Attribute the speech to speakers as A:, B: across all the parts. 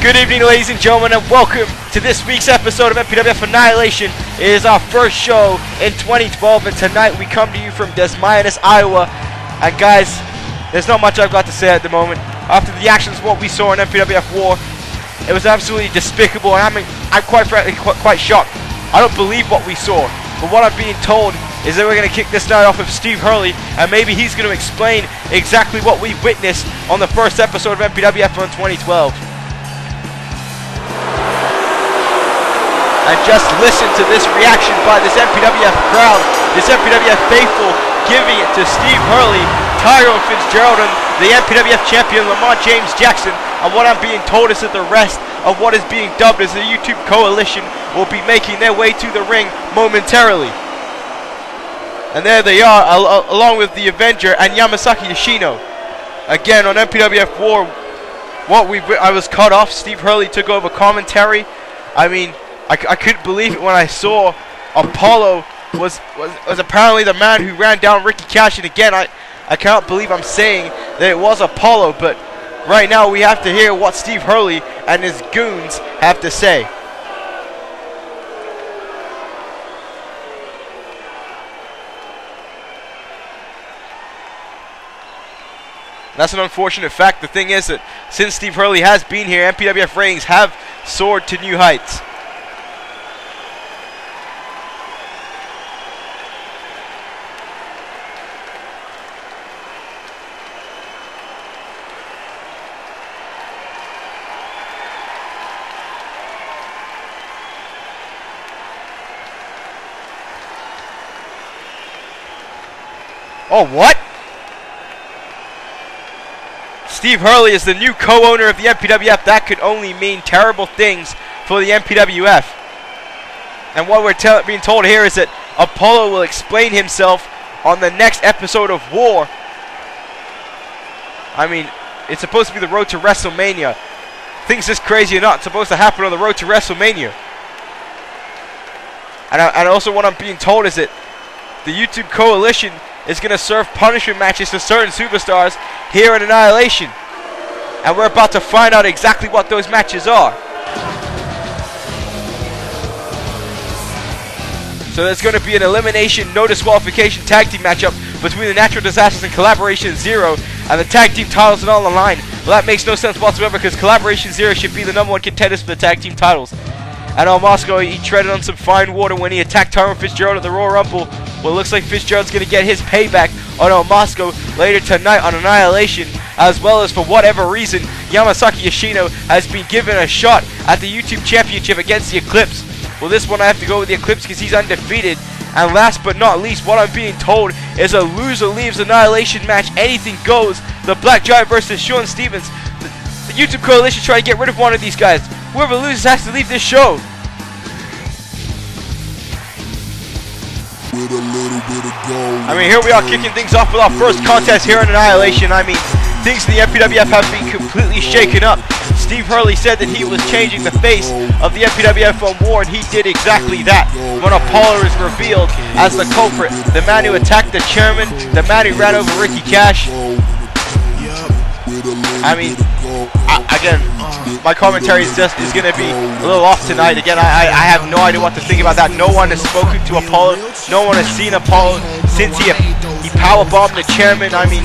A: Good evening, ladies and gentlemen, and welcome to this week's episode of MPWF Annihilation. It is our first show in 2012, and tonight we come to you from Des Moines, Iowa. And guys, there's not much I've got to say at the moment. After the actions of what we saw in MPWF War, it was absolutely despicable, and I'm quite frankly quite shocked. I don't believe what we saw, but what I'm being told is that we're going to kick this night off with Steve Hurley, and maybe he's going to explain exactly what we witnessed on the first episode of MPWF in 2012. And just listen to this reaction by this MPWF crowd, this MPWF faithful giving it to Steve Hurley, Tyrone Fitzgerald, and the MPWF champion Lamont James Jackson. And what I'm being told is that the rest of what is being dubbed as the YouTube Coalition will be making their way to the ring momentarily. And there they are, along with the Avenger and Yamasaki Yoshino. Again, on MPWF War, I was cut off. Steve Hurley took over commentary. I mean, I couldn't believe it when I saw Apollo was apparently the man who ran down Ricky Cash. And again, I cannot believe I'm saying that it was Apollo, but right now we have to hear what Steve Hurley and his goons have to say. That's an unfortunate fact. The thing is that since Steve Hurley has been here, MPWF ratings have soared to new heights. Oh, what? Steve Hurley is the new co-owner of the MPWF. That could only mean terrible things for the MPWF. And what we're being told here is that Apollo will explain himself on the next episode of War. I mean, it's supposed to be the road to WrestleMania. Things this crazy are not supposed to happen on the road to WrestleMania. And also what I'm being told is that the YouTube Coalition is going to serve punishment matches to certain superstars here in Annihilation. And we're about to find out exactly what those matches are. So there's going to be an elimination, no disqualification tag team matchup between the Natural Disasters and Collaboration Zero, and the tag team titles are on the line. Well, that makes no sense whatsoever, because Collaboration Zero should be the #1 contenders for the tag team titles. And El Mosco, he treaded on some fine water when he attacked Tyrone Fitzgerald at the Royal Rumble. Well, it looks like Fitzgerald's going to get his payback on El Mosco later tonight on Annihilation, as well as, for whatever reason, Yamasaki Yoshino has been given a shot at the YouTube Championship against the Eclipse. Well, this one I have to go with the Eclipse because he's undefeated. And last but not least, what I'm being told is a loser leaves Annihilation match. Anything goes. The Black Giant versus Sean Stevens. The YouTube Coalition trying to get rid of one of these guys. Whoever loses has to leave this show. I mean, here we are kicking things off with our first contest here in Annihilation. I mean, things in the MPWF have been completely shaken up. Steve Hurley said that he was changing the face of the MPWF on War, and he did exactly that when Apollo is revealed as the culprit, the man who attacked the chairman, the man who ran over Ricky Cash. I mean, again, my commentary is going to be a little off tonight. Again, I have no idea what to think about that. No one has spoken to Apollo. No one has seen Apollo since he powerbombed the chairman. I mean,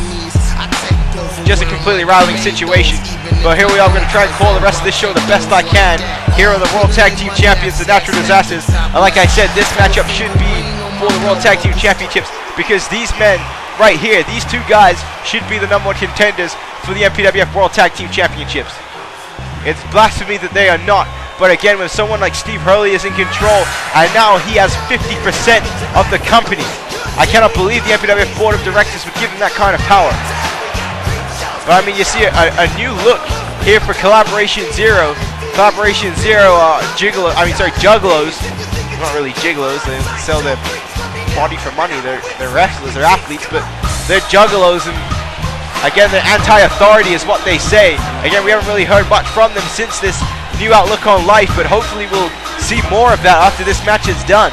A: just a completely rattling situation. But here we are. I'm going to try and call the rest of this show the best I can. Here are the World Tag Team Champions, the Natural Disasters. And like I said, this matchup should be for the World Tag Team Championships, because these men right here, these two guys, should be the #1 contenders for the MPWF World Tag Team Championships. It's blasphemy that they are not. But again, when someone like Steve Hurley is in control, and now he has 50% of the company, I cannot believe the MPWF Board of Directors would give him that kind of power. But I mean, you see a new look here for Collaboration Zero. Collaboration Zero, juggalos. Not really gigolos. They sell their body for money. They're wrestlers, they're athletes, but they're juggalos. And again, they're anti-authority is what they say. Again, we haven't really heard much from them since this new outlook on life, but hopefully we'll see more of that after this match is done.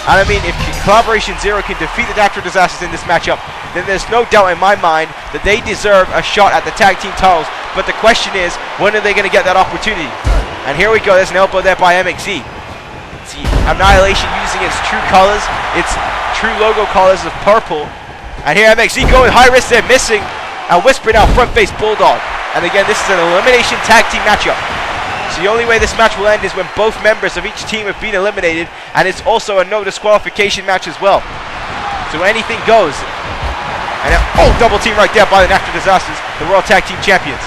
A: And I mean, if Collaboration Zero can defeat the Natural Disasters in this matchup, then there's no doubt in my mind that they deserve a shot at the tag team titles. But the question is, when are they going to get that opportunity? And here we go, there's an elbow there by MXZ. See, Annihilation using its true colors, its true logo colors of purple. And here MXZ going high risk, they're missing. And Whisper now front face Bulldog. And again, this is an elimination tag team matchup. So the only way this match will end is when both members of each team have been eliminated, and it's also a no disqualification match as well. So anything goes. And now, double team right there by the Natural Disasters, the World Tag Team Champions.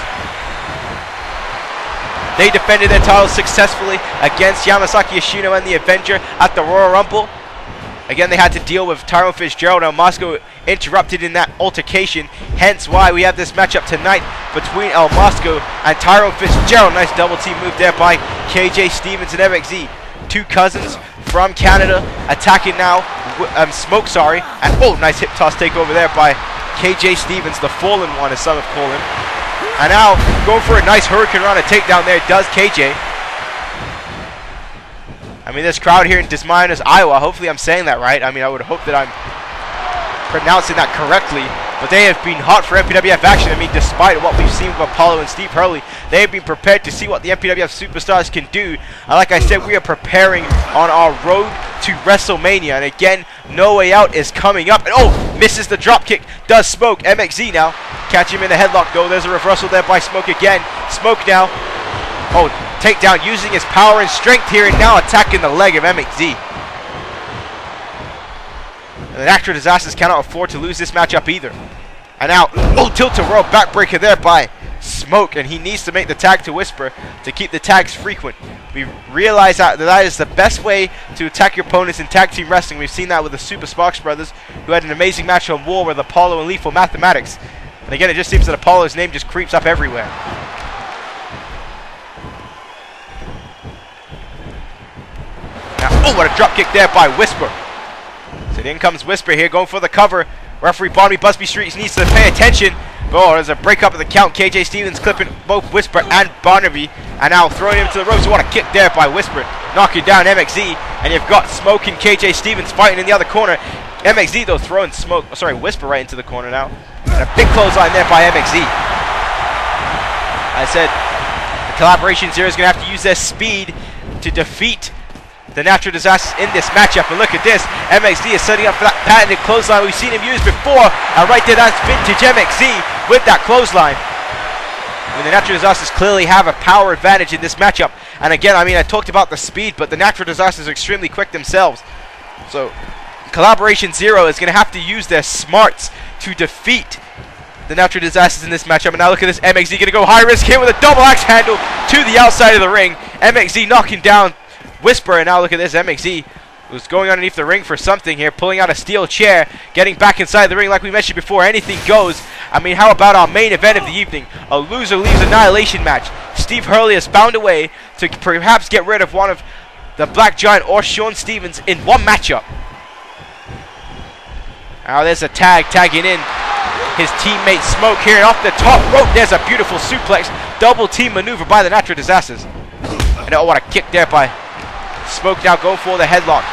A: They defended their titles successfully against Yamasaki Yoshino and the Avenger at the Royal Rumble. Again, they had to deal with Tyrone Fitzgerald and Moscow interrupted in that altercation. Hence why we have this matchup tonight between El Moscow and Tyrone Fitzgerald. Nice double team move there by KJ Stevens and MXZ. Two cousins from Canada attacking now. Smoke, sorry. And nice hip toss takeover there by KJ Stevens, the fallen one as some have called him. And now going for a nice Hurricane Rana takedown there does KJ. I mean, this crowd here in Des Moines, Iowa, hopefully I'm saying that right. I mean, I would hope that I'm pronouncing that correctly. But they have been hot for MPWF action. I mean, despite what we've seen with Apollo and Steve Hurley, they have been prepared to see what the MPWF superstars can do. And like I said, we are preparing on our road to WrestleMania. And again, No Way Out is coming up. And misses the drop kick. Does Smoke. MXZ now. Catch him in the headlock though. There's a reversal there by Smoke again. Smoke now. Takedown using his power and strength here, and now attacking the leg of MXZ. And the Natural Disasters cannot afford to lose this matchup either. And now, tilt-a-whirl backbreaker there by Smoke, and he needs to make the tag to Whisper to keep the tags frequent. We realize that is the best way to attack your opponents in tag team wrestling. We've seen that with the Super Sparks brothers, who had an amazing match on War with Apollo and Lethal Mathematics. And again, it just seems that Apollo's name just creeps up everywhere. Now, what a drop kick there by Whisper. So in comes Whisper here, going for the cover. Referee Barnaby Busby Street needs to pay attention. There's a break up of the count. KJ Stevens clipping both Whisper and Barnaby. And now throwing him to the ropes. What a kick there by Whisper. Knocking down MXZ. And you've got Smoke and KJ Stevens fighting in the other corner. MXZ though throwing Whisper right into the corner now. And a big clothesline there by MXZ. I said the Collaboration Zero is going to have to use their speed to defeat the Natural Disasters in this matchup. And look at this, MXZ is setting up for that patented clothesline we've seen him use before. And right there, that's vintage MXZ with that clothesline. I mean, the Natural Disasters clearly have a power advantage in this matchup. And again, I mean, I talked about the speed, but the Natural Disasters are extremely quick themselves. So Collaboration Zero is going to have to use their smarts to defeat the Natural Disasters in this matchup. And now look at this, MXZ going to go high risk here with a double axe handle to the outside of the ring. MXZ knocking down Whisper, and now look at this, MXZ was going underneath the ring for something here, pulling out a steel chair, getting back inside the ring like we mentioned before. Anything goes. I mean, how about our main event of the evening? A loser leaves Annihilation match. Steve Hurley has found a way to perhaps get rid of one of the Black Giant or Sean Stevens in one matchup. Now there's a tagging in his teammate Smoke here, and off the top rope there's a beautiful suplex. Double team maneuver by the Natural Disasters. And what a kick there by Smoke, now going for the headlock.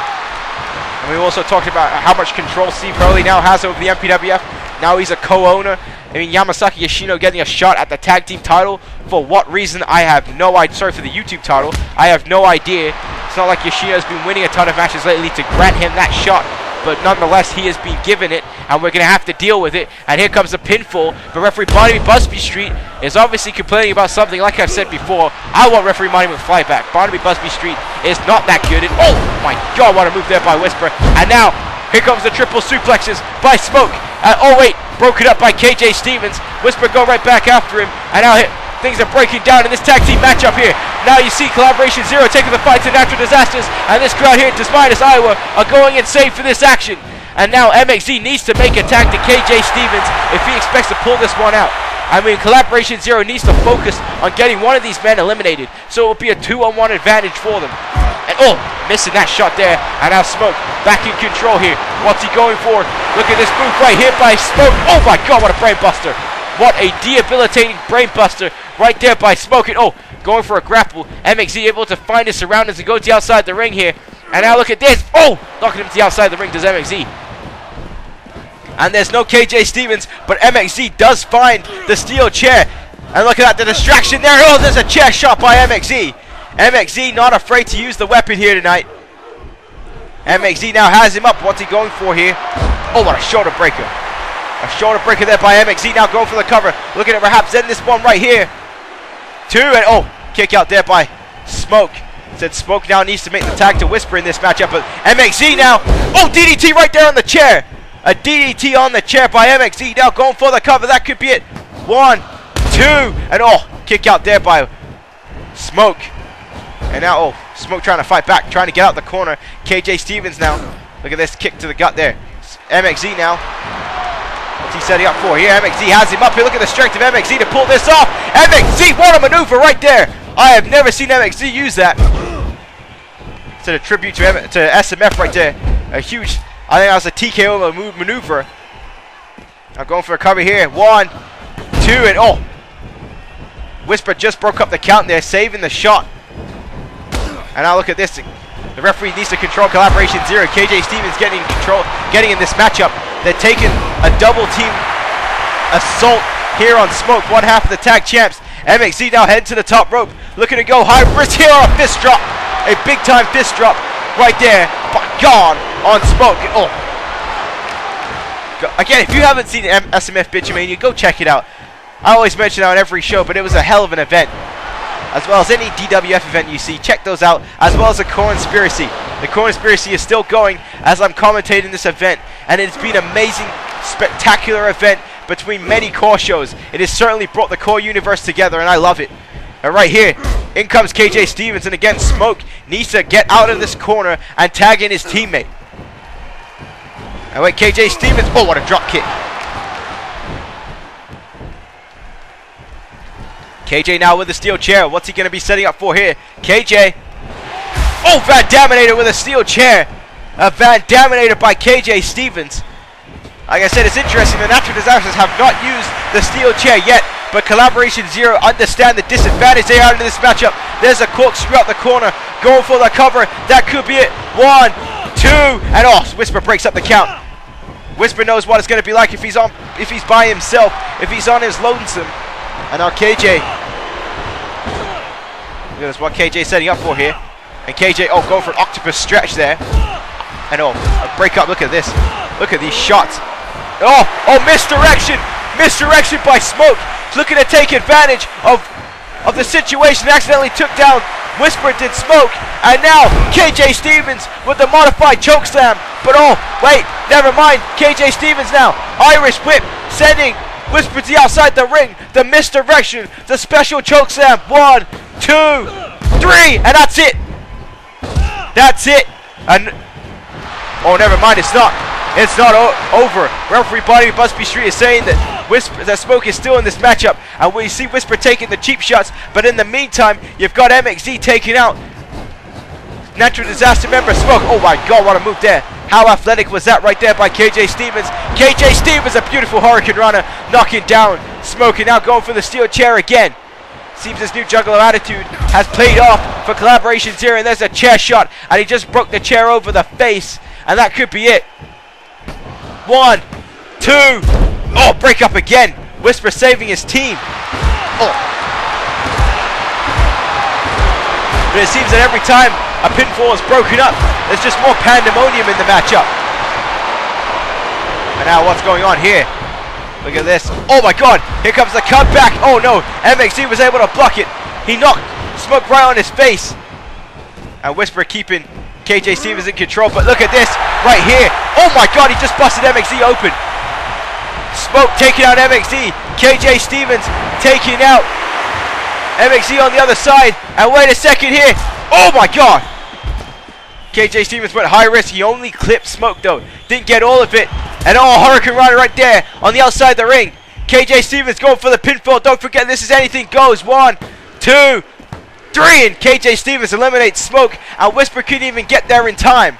A: And we also talked about how much control Steve Hurley now has over the MPWF. Now he's a co-owner. I mean, Yamasaki Yoshino getting a shot at the tag team title. For what reason, I have no idea. Sorry, for the YouTube title. I have no idea. It's not like Yoshino's been winning a ton of matches lately to grant him that shot. But nonetheless, he has been given it, and we're going to have to deal with it. And here comes the pinfall. But referee Barnaby Busby Street is obviously complaining about something. Like I've said before, I want referee Barnaby McFly back. Barnaby Busby Street is not that good. And oh my God, what a move there by Whisper. And now, here comes the triple suplexes by Smoke. Broken up by KJ Stevens. Whisper go right back after him. And now things are breaking down in this tag team matchup here. Now you see Collaboration Zero taking the fight to Natural Disasters, and this crowd here in Des Moines, Iowa are going insane for this action. And now MXZ needs to make a tag to KJ Stevens if he expects to pull this one out. I mean, Collaboration Zero needs to focus on getting one of these men eliminated, so it will be a 2-on-1 advantage for them. And missing that shot there. And now Smoke back in control here. What's he going for? Look at this move right here by Smoke. Oh my God, what a brain buster. What a debilitating brain buster right there by Smoke. And going for a grapple. MXZ able to find his surroundings and go to the outside the ring here. And now look at this. Oh, knocking him to the outside of the ring does MXZ. And there's no KJ Stevens, but MXZ does find the steel chair. And look at that, the distraction there. Oh, there's a chair shot by MXZ. MXZ not afraid to use the weapon here tonight. MXZ now has him up. What's he going for here? Oh, what a shoulder breaker. A shoulder breaker there by MXZ. Now going for the cover. Looking at perhaps ending this one right here. 2 and oh, kick out there by Smoke. Said Smoke now needs to make the tag to Whisper in this matchup. But MXZ now. Oh, DDT right there on the chair. A DDT on the chair by MXZ. Now going for the cover. That could be it. 1, 2, and oh, kick out there by Smoke. And now, oh, Smoke trying to fight back, trying to get out the corner. KJ Stevens now. Look at this kick to the gut there. MXZ now. What's he setting up for here? MXZ has him up here. Look at the strength of MXZ to pull this off. MXZ, what a maneuver right there. I have never seen MXZ use that. It's a tribute to SMF right there. A huge, I think that was a TKO maneuver. Now going for a cover here. 1, 2, and oh. Whisper just broke up the count there, saving the shot. And now look at this. The referee needs to control collaboration 0. KJ Stevens getting in control, getting in this matchup. They're taking a double team assault here on Smoke, one half of the tag champs. MXZ now heading to the top rope, looking to go high risk here on a fist drop. A big time fist drop right there, but gone on Smoke. Oh. Again, if you haven't seen SMF Bitchamania, go check it out. I always mention it on every show, but it was a hell of an event. As well as any DWF event you see, check those out, as well as the Conspiracy. The Conspiracy is still going as I'm commentating this event, and it's been an amazing, spectacular event between many core shows. It has certainly brought the core universe together, and I love it. And right here, in comes KJ Stevens, and again, Smoke needs to get out of this corner and tag in his teammate. And wait, KJ Stevens, oh, what a drop kick. KJ now with the steel chair. What's he going to be setting up for here? KJ. Oh, Van Daminator with a steel chair. A Van Daminator by KJ Stevens. Like I said, it's interesting. The Natural Disasters have not used the steel chair yet, but Collaboration 0 understand the disadvantage they are in this matchup. There's a corkscrew out the corner, going for the cover. That could be it. 1, 2, and oh, Whisper breaks up the count. Whisper knows what it's going to be like if he's by himself, if he's on his lonesome. And now KJ. Look at this, what KJ setting up for here. And KJ, oh, going for an octopus stretch there. And oh, a break up, look at this. Look at these shots. Oh, misdirection. Misdirection by Smoke. Looking to take advantage of the situation. Accidentally took down Whisper, did Smoke. And now KJ Stevens with the modified chokeslam. But oh, wait, never mind. KJ Stevens now. Irish whip sending Whisper to the outside the ring. The misdirection. The special chokeslam. 1, 2, 3. And that's it. That's it. And oh, never mind. It's not. It's not over. Referee Bonnie Busby Street is saying that Smoke is still in this matchup, and we see Whisper taking the cheap shots. But in the meantime, you've got MXZ taking out Natural Disaster member Smoke. Oh my God, what a move there! How athletic was that right there by KJ Stevens? KJ Stevens, a beautiful Hurricane Runner, knocking down Smoke, and now going for the steel chair again. Seems this new juggler attitude has played off for Collaboration 0, and there's a chair shot, and he just broke the chair over the face, and that could be it. 1, 2, oh, break up again. Whisper saving his team. Oh. But it seems that every time a pinfall is broken up, there's just more pandemonium in the matchup. And now what's going on here? Look at this. Oh my God, here comes the comeback. Oh no, MXZ was able to block it. He knocked Smoke right on his face. And Whisper keeping KJ Stevens in control, but look at this right here. Oh my God, he just busted MXZ open. Smoke taking out MXZ. KJ Stevens taking out MXZ on the other side. And wait a second here. Oh my God. KJ Stevens went high risk. He only clipped Smoke though. Didn't get all of it. And oh, Hurricane Runner right there on the outside of the ring. KJ Stevens going for the pinfall. Don't forget, this is anything goes. 1, 2, 3, and KJ Stevens eliminates Smoke, and Whisper couldn't even get there in time.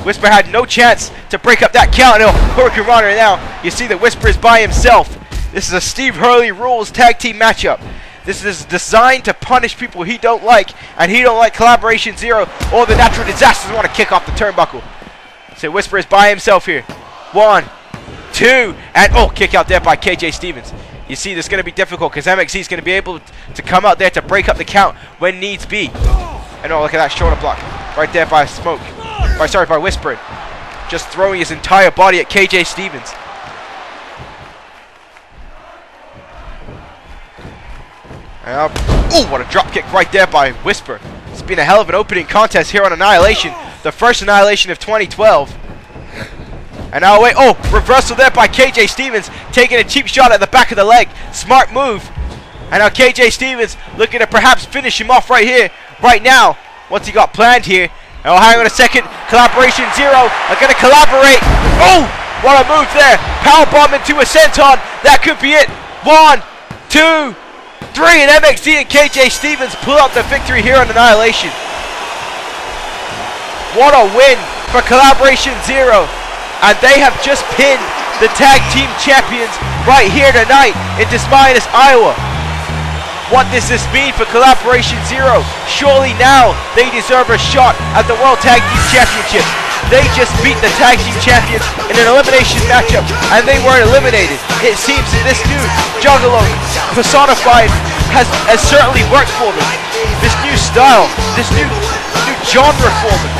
A: Whisper had no chance to break up that count. Oh, Hurricane Runner now. You see that Whisper is by himself. This is a Steve Hurley rules tag team matchup. This is designed to punish people he don't like, and he don't like Collaboration Zero or the Natural Disasters want to kick off the turnbuckle. So Whisper is by himself here. 1, 2, and oh, kick out there by KJ Stevens. You see, this is going to be difficult because MXZ is going to be able to come out there to break up the count when needs be. And oh, look at that shoulder block right there by Smoke. By Whisper. Just throwing his entire body at KJ Stevens. Oh, what a drop kick right there by Whisper. It's been a hell of an opening contest here on Annihilation. The first Annihilation of 2012. And now wait, oh, reversal there by KJ Stevens, taking a cheap shot at the back of the leg. Smart move. And now KJ Stevens looking to perhaps finish him off right here, right now. What's he got planned here? Oh, hang on a second. Collaboration Zero are going to collaborate. Oh, what a move there. Powerbomb into a senton. That could be it. 1, 2, 3, and MXZ and KJ Stevens pull out the victory here on Annihilation. What a win for Collaboration Zero. And they have just pinned the tag team champions right here tonight in Des Moines, Iowa. What does this mean for Collaboration Zero? Surely now they deserve a shot at the World Tag Team Championship. They just beat the tag team champions in an elimination matchup, and they weren't eliminated. It seems that this new Juggalo personified has certainly worked for them. This new style, this new genre for them.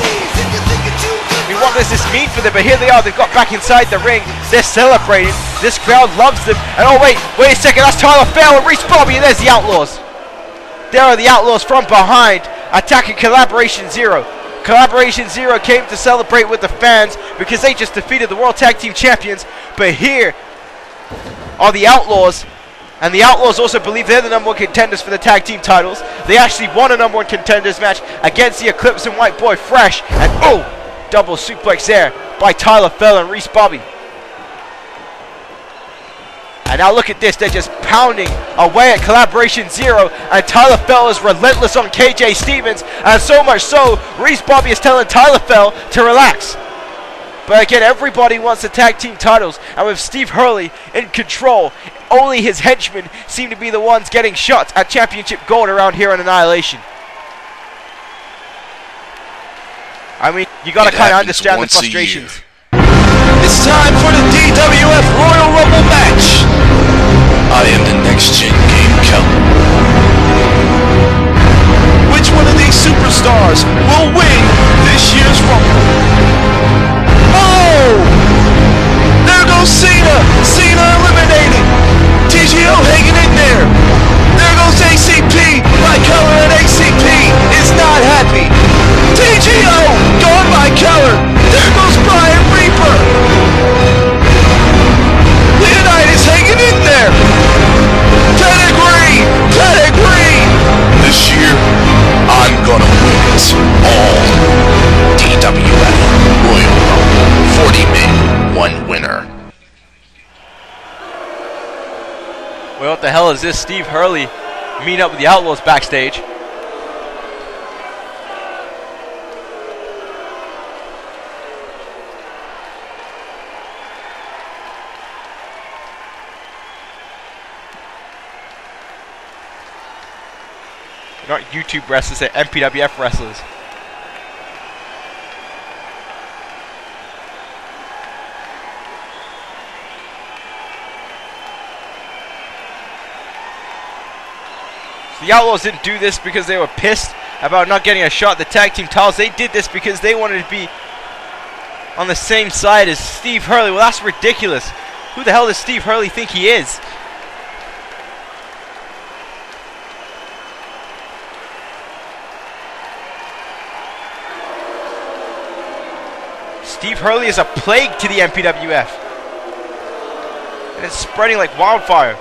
A: I mean, what does this mean for them? But here they are, they've got back inside the ring, they're celebrating, this crowd loves them, and oh wait a second, that's Tyler Fail and Reese Bobby, and there's the Outlaws. There are the Outlaws from behind, attacking Collaboration Zero. Collaboration Zero came to celebrate with the fans because they just defeated the World Tag Team Champions, but here are the Outlaws, and the Outlaws also believe they're the #1 contenders for the tag team titles. They actually won a #1 contenders match against the Eclipse and White Boy Fresh, and oh, double suplex there by Tyler Fell and Reese Bobby. And now look at this, they're just pounding away at Collaboration Zero, and Tyler Fell is relentless on KJ Stevens, and so much so, Reese Bobby is telling Tyler Fell to relax. But again, everybody wants the tag team titles, and with Steve Hurley in control, only his henchmen seem to be the ones getting shots at championship gold around here on Annihilation. I mean, you gotta kind of understand the frustrations.
B: It's time for the DWF Royal Rumble match. I am the next gen Game Keller. Which one of these superstars will win this year's Rumble? Oh! There goes Cena! Cena eliminated! TGO hanging in there! There goes ACP! My Keller and ACP is not happy! TGO! Gone by Keller! There goes Brian Reaper! Leonidas hanging in there! Pedigree! Pedigree! This year, I'm gonna win it all. DWF Royal Rumble. 40 men, 1 winner.
A: Well, what the hell is this? Steve Hurley meet up with the Outlaws backstage. Not YouTube wrestlers, they're MPWF wrestlers. So the Outlaws didn't do this because they were pissed about not getting a shot at the tag team titles. They did this because they wanted to be on the same side as Steve Hurley. Well, that's ridiculous. Who the hell does Steve Hurley think he is? Steve Hurley is a plague to the MPWF. And it's spreading like wildfire.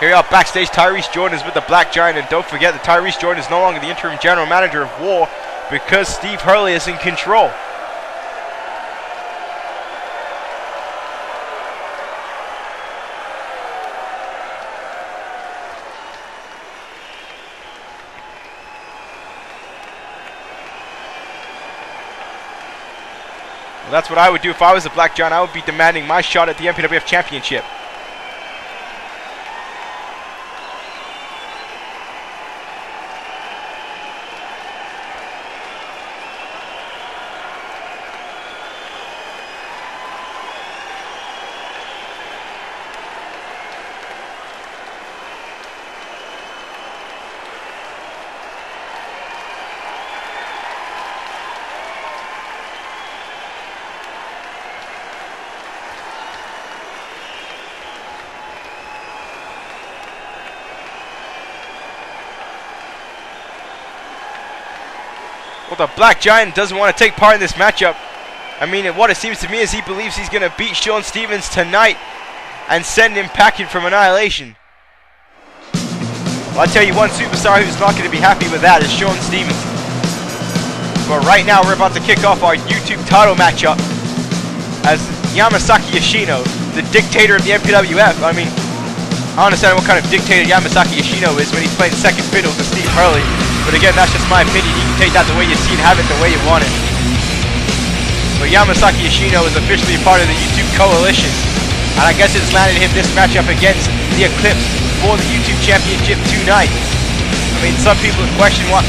A: Here we are backstage. Tyrese Jordan is with the Black Giant. And don't forget that Tyrese Jordan is no longer the interim general manager of War because Steve Hurley is in control. Well, that's what I would do if I was the Black Giant. I would be demanding my shot at the MPWF Championship. Well, the Black Giant doesn't want to take part in this matchup. I mean, what it seems to me is he believes he's going to beat Sean Stevens tonight and send him packing from Annihilation. Well, I'll tell you one superstar who's not going to be happy with that is Sean Stevens. But right now, we're about to kick off our YouTube title matchup as Yamasaki Yoshino, the dictator of the MPWF. I mean, I don't understand what kind of dictator Yamasaki Yoshino is when he's playing second fiddle to Steve Hurley. But again, that's just my opinion. You can take that the way you see it, have it the way you want it. But Yamasaki Yoshino is officially a part of the YouTube coalition. And I guess it's landed him this matchup against the Eclipse for the YouTube Championship tonight. I mean, some people question what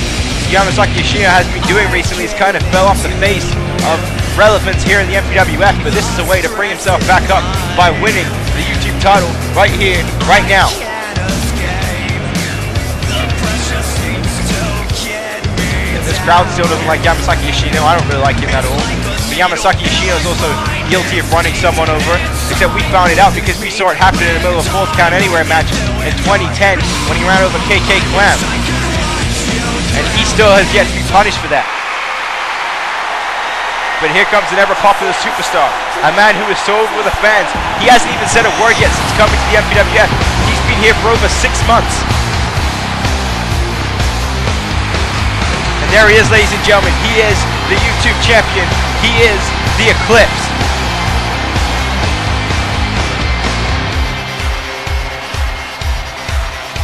A: Yamasaki Yoshino has been doing recently. He's kind of fell off the face of relevance here in the MPWF. But this is a way to bring himself back up by winning the YouTube title right here, right now. This crowd still doesn't like Yamasaki Yoshino. I don't really like him at all. But Yamasaki Yoshino is also guilty of running someone over. Except we found it out because we saw it happen in the middle of a Fourth Count Anywhere match in 2010 when he ran over KK Clam. And he still has yet to be punished for that. But here comes an ever-popular superstar. A man who is so over with the fans. He hasn't even said a word yet since coming to the MPWF. He's been here for over 6 months. There he is, ladies and gentlemen. He is the YouTube champion. He is the Eclipse.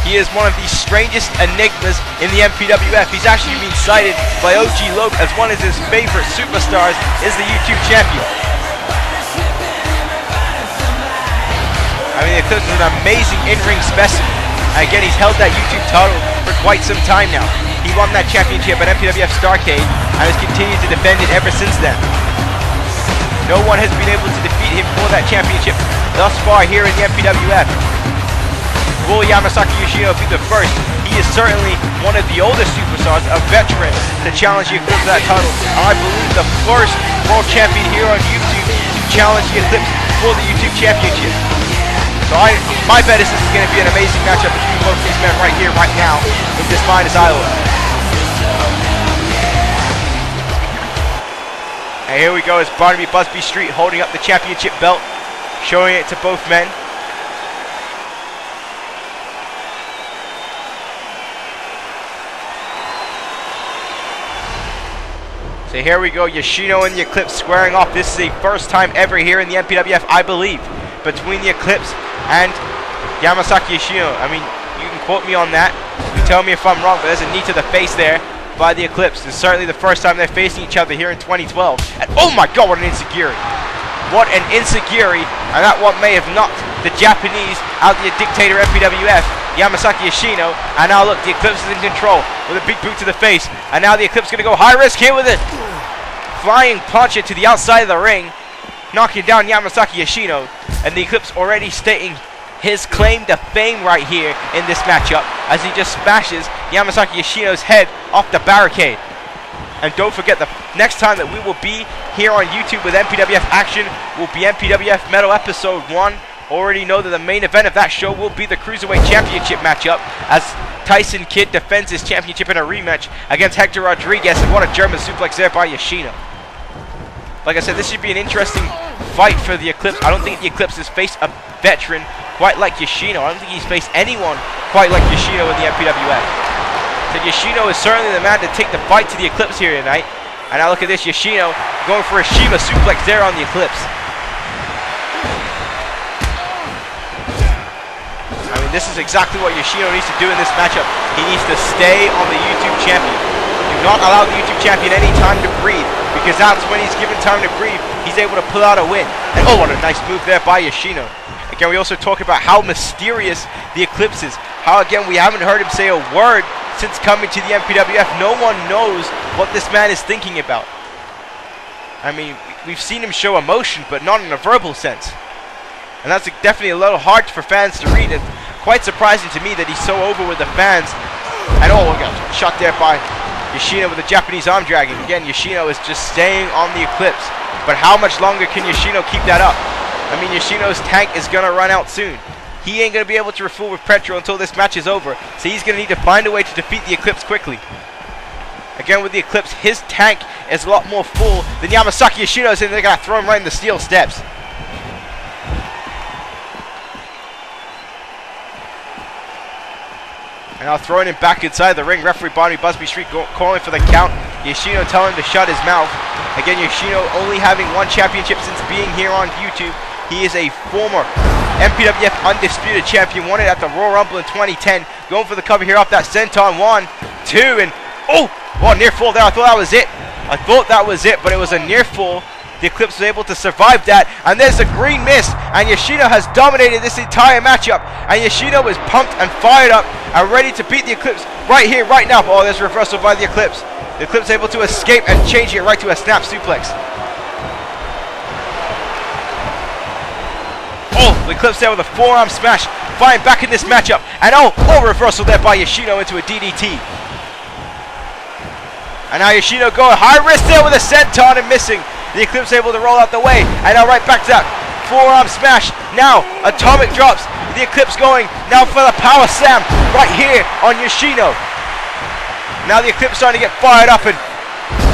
A: He is one of the strangest enigmas in the MPWF. He's actually been cited by OG Loke as one of his favorite superstars is the YouTube champion. I mean, the Eclipse is an amazing in-ring specimen. And again, he's held that YouTube title for quite some time now. He won that championship at MPWF Starrcade and has continued to defend it ever since then. No one has been able to defeat him for that championship thus far here in the MPWF. Will Yamasaki Yoshino be the first? He is certainly one of the oldest superstars, a veteran, to challenge the Eclipse for that title. I believe the first world champion here on YouTube to challenge the Eclipse for the YouTube championship. So my bet is this is going to be an amazing matchup between both these men right here, right now, with this minus Iowa. And here we go as Barnaby Busby Street holding up the championship belt, showing it to both men. So here we go, Yoshino and the Eclipse squaring off. This is the first time ever here in the MPWF, I believe, between the Eclipse and Yamasaki Yoshino. I mean, you can quote me on that. You tell me if I'm wrong, but there's a knee to the face there by the Eclipse. It's certainly the first time they're facing each other here in 2012. And oh my god, what an insecurity. What an insecurity. And that one may have knocked the Japanese out the dictator MPWF, Yamasaki Yoshino. And now look, the Eclipse is in control with a big boot to the face. And now the Eclipse going to go high risk here with it. Flying punch it to the outside of the ring, knocking down Yamasaki Yoshino. And the Eclipse already stating his claim to fame right here in this matchup as he just smashes Yamasaki Yoshino's head off the barricade. And don't forget, the next time that we will be here on YouTube with MPWF action will be MPWF Metal Episode 1. Already know that the main event of that show will be the Cruiserweight Championship matchup as Tyson Kidd defends his championship in a rematch against Hector Rodriguez. And what a German suplex there by Yoshino. Like I said, this should be an interesting fight for the Eclipse. I don't think the Eclipse has faced a veteran quite like Yoshino. I don't think he's faced anyone quite like Yoshino in the MPWF. So Yoshino is certainly the man to take the fight to the Eclipse here tonight. And now look at this, Yoshino going for a Shiva suplex there on the Eclipse. I mean, this is exactly what Yoshino needs to do in this matchup. He needs to stay on the YouTube champion. Do not allow the YouTube champion any time to breathe, because that's when he's given time to breathe, he's able to pull out a win. And oh, what a nice move there by Yoshino. Again, we also talk about how mysterious the Eclipse is. How, again, we haven't heard him say a word since coming to the MPWF. No one knows what this man is thinking about. I mean, we've seen him show emotion, but not in a verbal sense. And that's definitely a little hard for fans to read. It's quite surprising to me that he's so over with the fans. And oh, we got shot there by Yoshino with a Japanese arm dragging. Again, Yoshino is just staying on the Eclipse. But how much longer can Yoshino keep that up? I mean, Yoshino's tank is going to run out soon. He ain't going to be able to refuel with petrol until this match is over. So he's going to need to find a way to defeat the Eclipse quickly. Again, with the Eclipse, his tank is a lot more full than Yamasaki Yoshino's, and they're going to throw him right in the steel steps. And now throwing him back inside the ring. Referee Bonnie Busby Street calling for the count. Yoshino telling him to shut his mouth. Again, Yoshino only having one championship since being here on YouTube. He is a former MPWF Undisputed Champion. Won it at the Royal Rumble in 2010. Going for the cover here off that senton. 1, 2, and oh, near fall there. I thought that was it. But it was a near fall. The Eclipse was able to survive that. And there's a green mist. And Yoshino has dominated this entire matchup. And Yoshino is pumped and fired up and ready to beat the Eclipse right here, right now. Oh, there's reversal by the Eclipse. The Eclipse able to escape and change it right to a snap suplex. Oh, the Eclipse there with a forearm smash. Fighting back in this matchup. And oh, reversal there by Yoshino into a DDT. And now Yoshino going high risk there with a senton and missing. The Eclipse able to roll out the way. And now right back to that forearm smash. Now atomic drops. The Eclipse going now for the power slam right here on Yoshino. Now the Eclipse starting to get fired up, and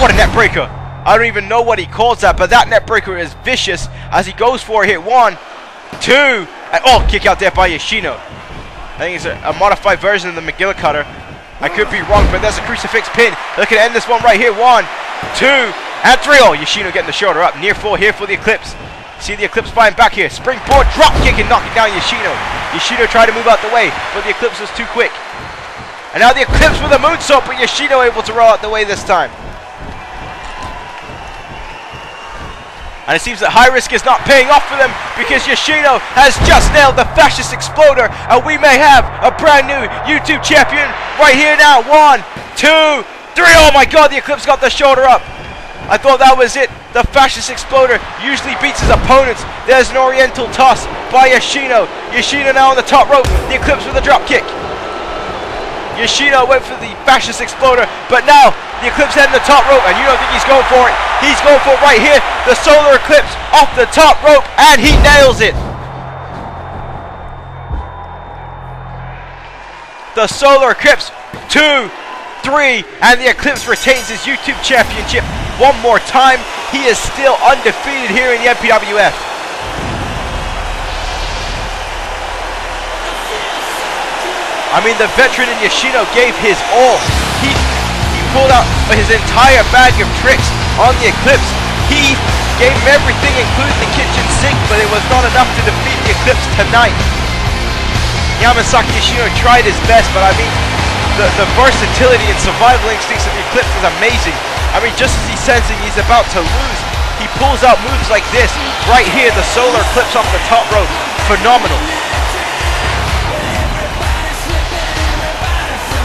A: what a net breaker. I don't even know what he calls that, but that net breaker is vicious as he goes for a hit. 1, 2, and oh, kick out there by Yoshino. I think it's a modified version of the McGillicudder cutter. I could be wrong, but there's a crucifix pin. Looking to end this one right here. 1, 2, and 3. Oh, Yoshino getting the shoulder up. Near fall here for the Eclipse. See the Eclipse fighting back here. Springboard drop kick and knocking down Yoshino. Yoshino tried to move out the way, but the Eclipse was too quick. And now the Eclipse with a moonsault, but Yoshino able to roll out the way this time. And it seems that high risk is not paying off for them because Yoshino has just nailed the Fascist Exploder, and we may have a brand new YouTube champion right here now. 1, 2, 3. Oh my God, the Eclipse got the shoulder up. I thought that was it. The Fascist Exploder usually beats his opponents. There's an Oriental toss by Yoshino. Yoshino now on the top rope. The Eclipse with a drop kick. Yoshino went for the Fascist Exploder, but now the Eclipse heading the top rope, and you don't think he's going for it. He's going for it right here. The Solar Eclipse off the top rope, and he nails it. The Solar Eclipse, 2, 3, and the Eclipse retains his YouTube championship one more time. He is still undefeated here in the MPWF. I mean, the veteran in Yoshino gave his all. He pulled out his entire bag of tricks on the Eclipse. He gave him everything, including the kitchen sink, but it was not enough to defeat the Eclipse tonight. Yamasaki Yoshino tried his best, but I mean, the versatility and survival instincts of the Eclipse is amazing. I mean, just as he's sensing he's about to lose, he pulls out moves like this. Right here, the Solar Eclipse off the top rope. Phenomenal.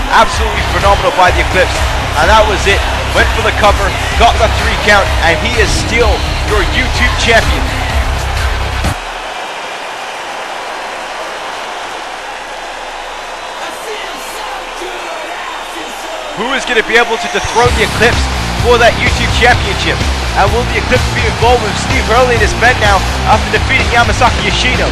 A: Absolutely phenomenal by the Eclipse. And that was it. Went for the cover, got the 3 count, and he is still your YouTube champion. Who is going to be able to dethrone the Eclipse for that YouTube championship? And will the Eclipse be involved with Steve Hurley and his men now after defeating Yamasaki Yoshino?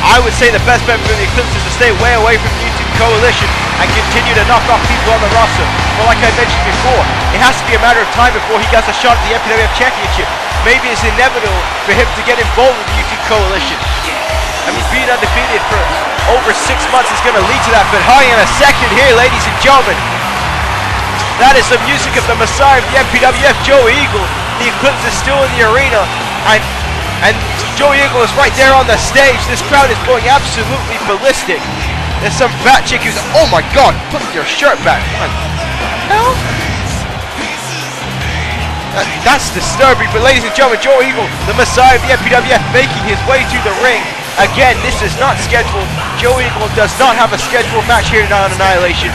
A: I would say the best bet for the Eclipse is to stay way away from the YouTube coalition and continue to knock off people on the roster. But like I mentioned before, it has to be a matter of time before he gets a shot at the MPWF championship. Maybe it's inevitable for him to get involved with the YouTube coalition. I mean, being undefeated for over 6 months is going to lead to that. But hang on a second here, ladies and gentlemen. That is the music of the Messiah of the MPWF, Joey Eagle. The Eclipse is still in the arena, and Joey Eagle is right there on the stage. This crowd is going absolutely ballistic. There's some fat chick who's, oh my God, put your shirt back. What the hell? That's disturbing. But ladies and gentlemen, Joe Eagle, the Messiah of the MPWF, making his way to the ring. Again, this is not scheduled. Joe Eagle does not have a scheduled match here tonight on Annihilation.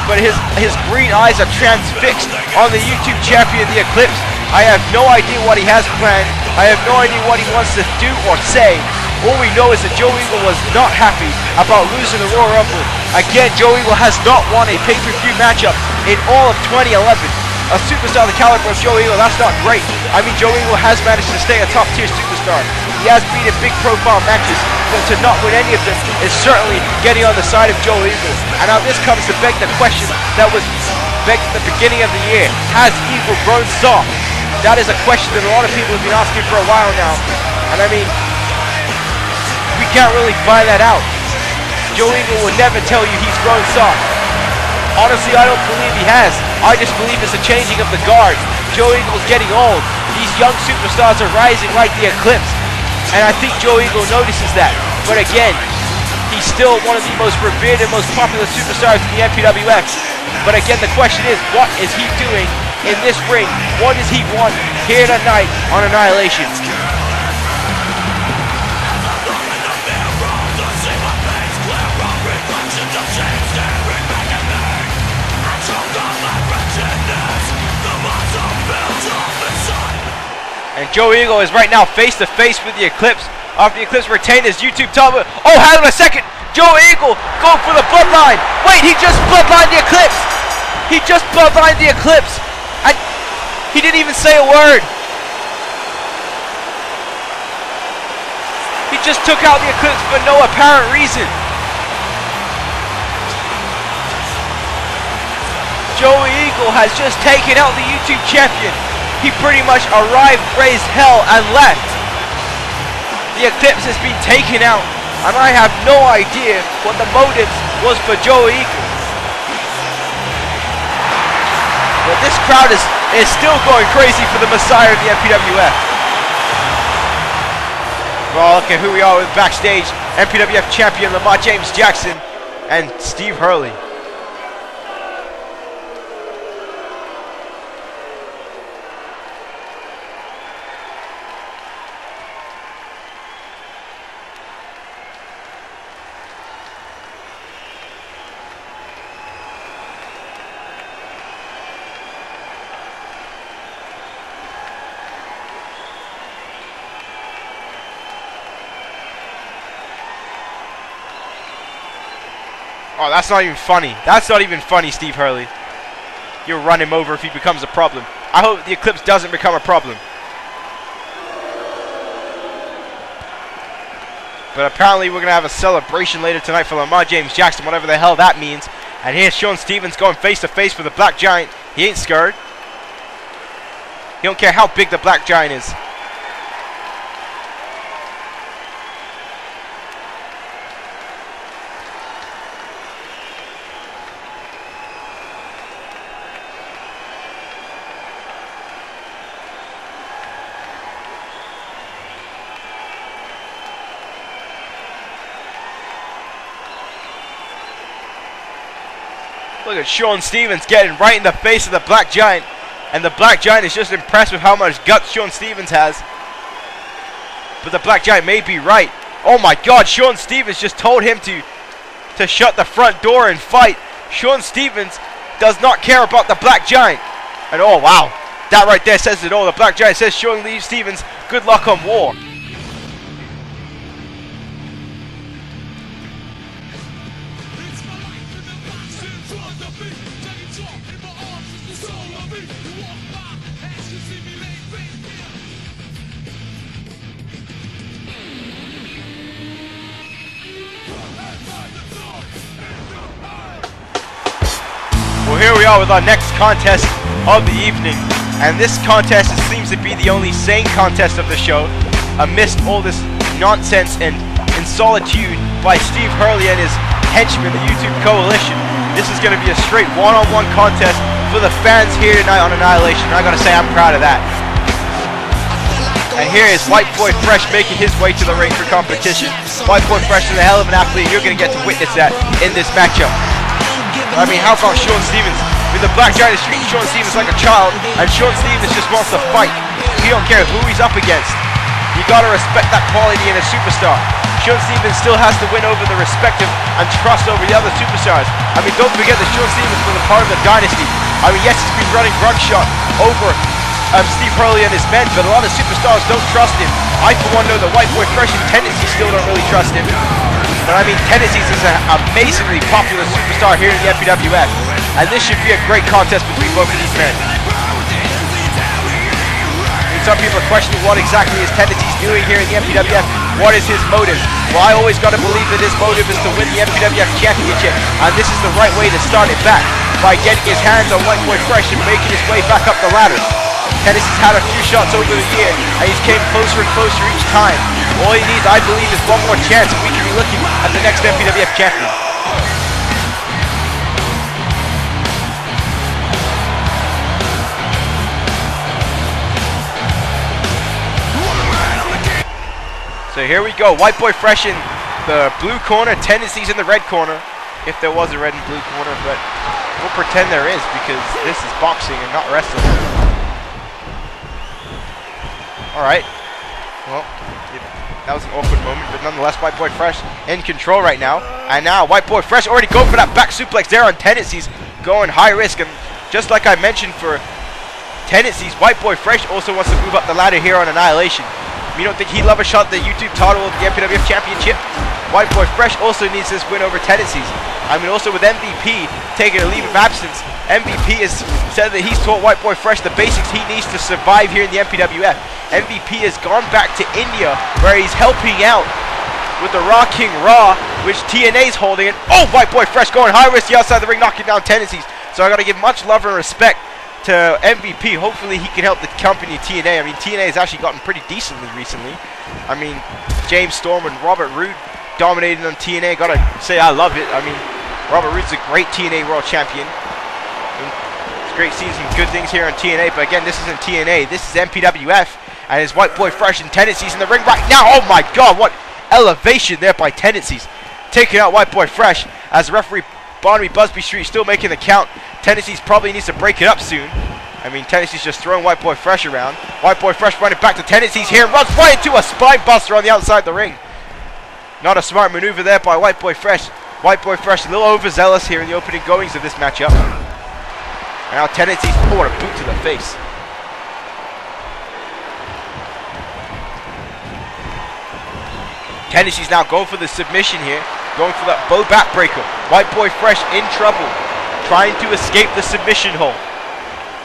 A: But his green eyes are transfixed on the YouTube champion, the Eclipse. I have no idea what he has planned. I have no idea what he wants to do or say. All we know is that Joe Eagle was not happy about losing the Royal Rumble. Again, Joe Eagle has not won a pay-per-view matchup in all of 2011. A superstar the caliber of Joe Eagle, that's not great. I mean, Joe Eagle has managed to stay a top-tier superstar. He has been in big-profile matches, but to not win any of them is certainly getting on the side of Joe Eagle. And now this comes to beg the question that was begged at the beginning of the year. Has Eagle grown soft? That is a question that a lot of people have been asking for a while now. And I mean, we can't really find that out. Joe Eagle will never tell you he's grown soft. Honestly, I don't believe he has. I just believe it's a changing of the guard. Joe Eagle's getting old. These young superstars are rising like the Eclipse. And I think Joe Eagle notices that. But again, he's still one of the most revered and most popular superstars in the MPWF. But again, the question is, what is he doing in this ring? What does he want here tonight on Annihilation? And Joe Eagle is right now face to face with the Eclipse after the Eclipse retained his YouTube title. Oh, hang on a second. Joe Eagle going for the bloodline. Wait, he just bloodlined the Eclipse. He just bloodlined the Eclipse. And he didn't even say a word. He just took out the Eclipse for no apparent reason. Joe Eagle has just taken out the YouTube champion. He pretty much arrived, raised hell, and left. The Eclipse has been taken out, and I have no idea what the motives was for Joe Eagle. But this crowd is still going crazy for the Messiah of the MPWF. Well, look at who we are with backstage. MPWF champion Lamar James Jackson and Steve Hurley. Oh, that's not even funny. That's not even funny, Steve Hurley. You'll run him over if he becomes a problem. I hope the Eclipse doesn't become a problem. But apparently we're going to have a celebration later tonight for Lamar James Jackson, whatever the hell that means. And here's Sean Stevens going face to face with the Black Giant. He ain't scared. He don't care how big the Black Giant is. Look at Sean Stevens getting right in the face of the Black Giant. And the Black Giant is just impressed with how much guts Sean Stevens has. But the Black Giant may be right. Oh my God, Sean Stevens just told him to shut the front door and fight. Sean Stevens does not care about the Black Giant. And oh wow, that right there says it all. The Black Giant says Sean Stevens, good luck on war. Well, here we are with our next contest of the evening, and this contest seems to be the only sane contest of the show, amidst all this nonsense and in solitude by Steve Hurley and his henchmen, the YouTube Coalition. This is going to be a straight one-on-one contest for the fans here tonight on Annihilation, and I gotta say I'm proud of that. And here is White Boy Fresh making his way to the ring for competition. White Boy Fresh is a hell of an athlete, and you're going to get to witness that in this matchup. I mean, how about Sean Stevens with the Black Giant is treating Sean Stevens like a child, and Sean Stevens just wants to fight. He don't care who he's up against. You gotta respect that quality in a superstar. Sean Stevens still has to win over the respect and trust over the other superstars. I mean, don't forget that Sean Stevens was a part of the dynasty. I mean, yes, he's been running rugshot over Steve Hurley and his men, but a lot of superstars don't trust him. I, for one, know that White Boy Fresh and Tendanciz still don't really trust him. But I mean, Tendanciz is an amazingly popular superstar here in the MPWF, and this should be a great contest between both of these men. Some people are questioning what exactly is Tendanciz doing here in the MPWF. What is his motive? Well, I always got to believe that his motive is to win the MPWF Championship, and this is the right way to start it back, by getting his hands on White Boy Fresh and making his way back up the ladder. Tendanciz had a few shots over the year, and he's came closer and closer each time. All he needs, I believe, is one more chance, and we can be looking at the next MPWF champion. So here we go, White Boy Fresh in the blue corner, Tendanciz in the red corner, if there was a red and blue corner, but we'll pretend there is because this is boxing and not wrestling. Alright, well, that was an awkward moment, but nonetheless, White Boy Fresh in control right now, and now White Boy Fresh already going for that back suplex there on Tendanciz, going high risk, and just like I mentioned for Tendanciz, White Boy Fresh also wants to move up the ladder here on Annihilation. You don't think he'd love a shot at the YouTube title of the MPWF Championship? White Boy Fresh also needs this win over Tendanciz. I mean, also with MVP taking a leave of absence, MVP has said that he's taught White Boy Fresh the basics he needs to survive here in the MPWF. MVP has gone back to India, where he's helping out with the Raw King Raw, which TNA's holding it. Oh, White Boy Fresh going high risk outside the ring, knocking down Tendanciz. So I got to give much love and respect to MVP. Hopefully he can help the company TNA. I mean, TNA has actually gotten pretty decently recently. I mean, James Storm and Robert Roode dominating on TNA. Gotta say I love it. I mean, Robert Roode's a great TNA World Champion. It's great seeing some good things here on TNA, but again, this isn't TNA. This is MPWF, and it's White Boy Fresh and Tendanciz in the ring right now. Oh my God, what elevation there by Tendanciz, taking out White Boy Fresh as referee Barnaby Busby Street still making the count. Tendanciz probably needs to break it up soon. I mean, Tendanciz just throwing White Boy Fresh around. White Boy Fresh running back to Tendanciz here, runs right into a spine buster on the outside the ring. Not a smart maneuver there by White Boy Fresh. White Boy Fresh a little overzealous here in the opening goings of this matchup. And now Tendanciz, oh, what a boot to the face. Tendanciz now going for the submission here, going for that bow backbreaker. White Boy Fresh in trouble, trying to escape the submission hold.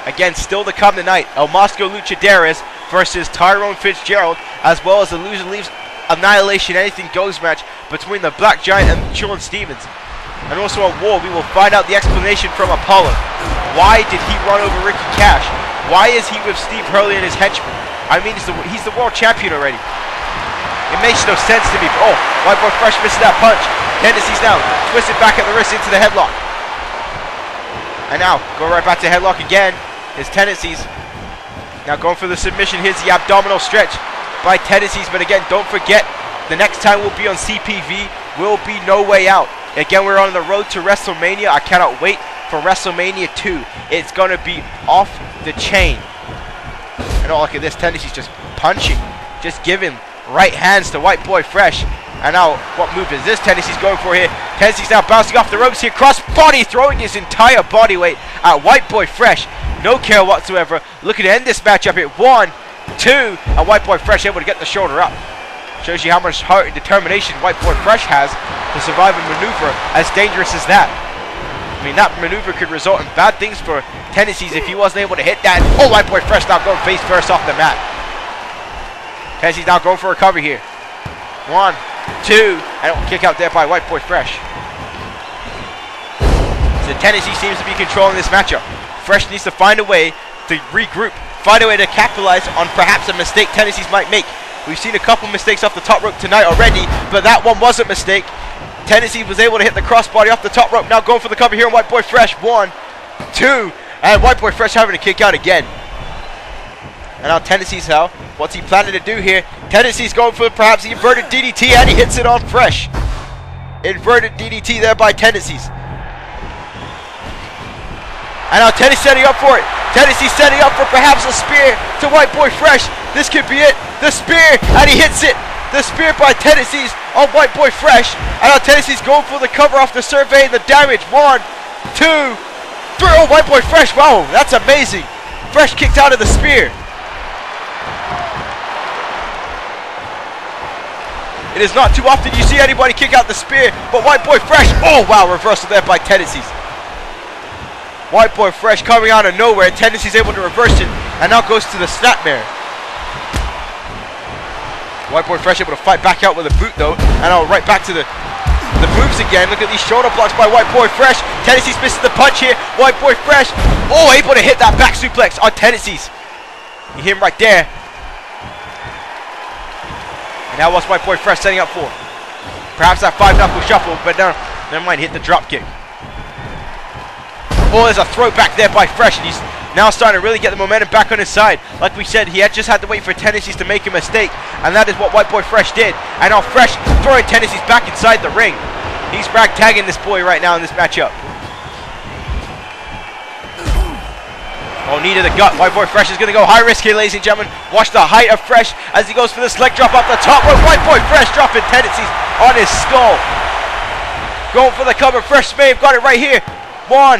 A: Again, still to come tonight, El Mosco Luchaderas versus Tyrone Fitzgerald, as well as the loser leaves Annihilation Anything Goes match between the Black Giant and Sean Stevens. And also on War, we will find out the explanation from Apollo. Why did he run over Ricky Cash? Why is he with Steve Hurley and his henchmen? I mean, he's the world champion already. It makes no sense to me. Oh, White Boy Fresh misses that punch. Tendanciz now twisted back at the wrist into the headlock. And now, go right back to headlock again. Is Tendanciz. Now going for the submission. Here's the abdominal stretch by Tendanciz. But again, don't forget, the next time we'll be on CPV will be No Way Out. Again, we're on the road to WrestleMania. I cannot wait for WrestleMania 2. It's going to be off the chain. And oh, look at this. Tendanciz just punching. Just giving right hands to White Boy Fresh. And now, what move is this Tendanciz going for here? Tendanciz now bouncing off the ropes here. Cross body, throwing his entire body weight at White Boy Fresh. No care whatsoever. Looking to end this matchup here. 1, 2. And White Boy Fresh able to get the shoulder up. Shows you how much heart and determination White Boy Fresh has to survive a maneuver as dangerous as that. I mean, that maneuver could result in bad things for Tendanciz if he wasn't able to hit that. Oh, White Boy Fresh now going face first off the mat. Tendanciz now going for a cover here. 1, 2, and kick out there by White Boy Fresh. So Tendanciz seems to be controlling this matchup. Fresh needs to find a way to regroup, find a way to capitalize on perhaps a mistake Tendanciz might make. We've seen a couple mistakes off the top rope tonight already, but that one was a mistake. Tendanciz was able to hit the crossbody off the top rope. Now going for the cover here on White Boy Fresh. 1, 2, and White Boy Fresh having to kick out again. And now Tendanciz, what's he planning to do here? Tendanciz going for perhaps the inverted DDT, and he hits it on Fresh. Inverted DDT there by Tendanciz. And now Tendanciz setting up for it. Tendanciz setting up for perhaps a spear to White Boy Fresh. This could be it. The spear, and he hits it. The spear by Tendanciz on White Boy Fresh. And now Tendanciz going for the cover off the survey and the damage. 1, 2, 3. Oh, White Boy Fresh. Wow, that's amazing. Fresh kicked out of the spear. It is not too often you see anybody kick out the spear, but White Boy Fresh. Oh, wow, reversal there by Tendanciz. White Boy Fresh coming out of nowhere. Tendanciz able to reverse it, and now goes to the snapmare. White Boy Fresh able to fight back out with a boot though, and now right back to the moves again. Look at these shoulder blocks by White Boy Fresh. Tendanciz misses the punch here. White Boy Fresh, oh, able to hit that back suplex on Tendanciz. You hear him right there. And now what's White Boy Fresh setting up for? Perhaps that 5-knuckle shuffle, but no, never mind, hit the drop kick. Oh, there's a throw back there by Fresh, and he's now starting to really get the momentum back on his side. Like we said, he had just had to wait for Tendanciz to make a mistake, and that is what White Boy Fresh did. And now Fresh throwing Tendanciz back inside the ring. He's rag-tagging this boy right now in this matchup. Oh, knee to the gut. White Boy Fresh is going to go high risk here, ladies and gentlemen. Watch the height of Fresh as he goes for this leg drop off the top rope. White Boy Fresh dropping Tendanciz on his skull. Going for the cover. Fresh may have got it right here. 1,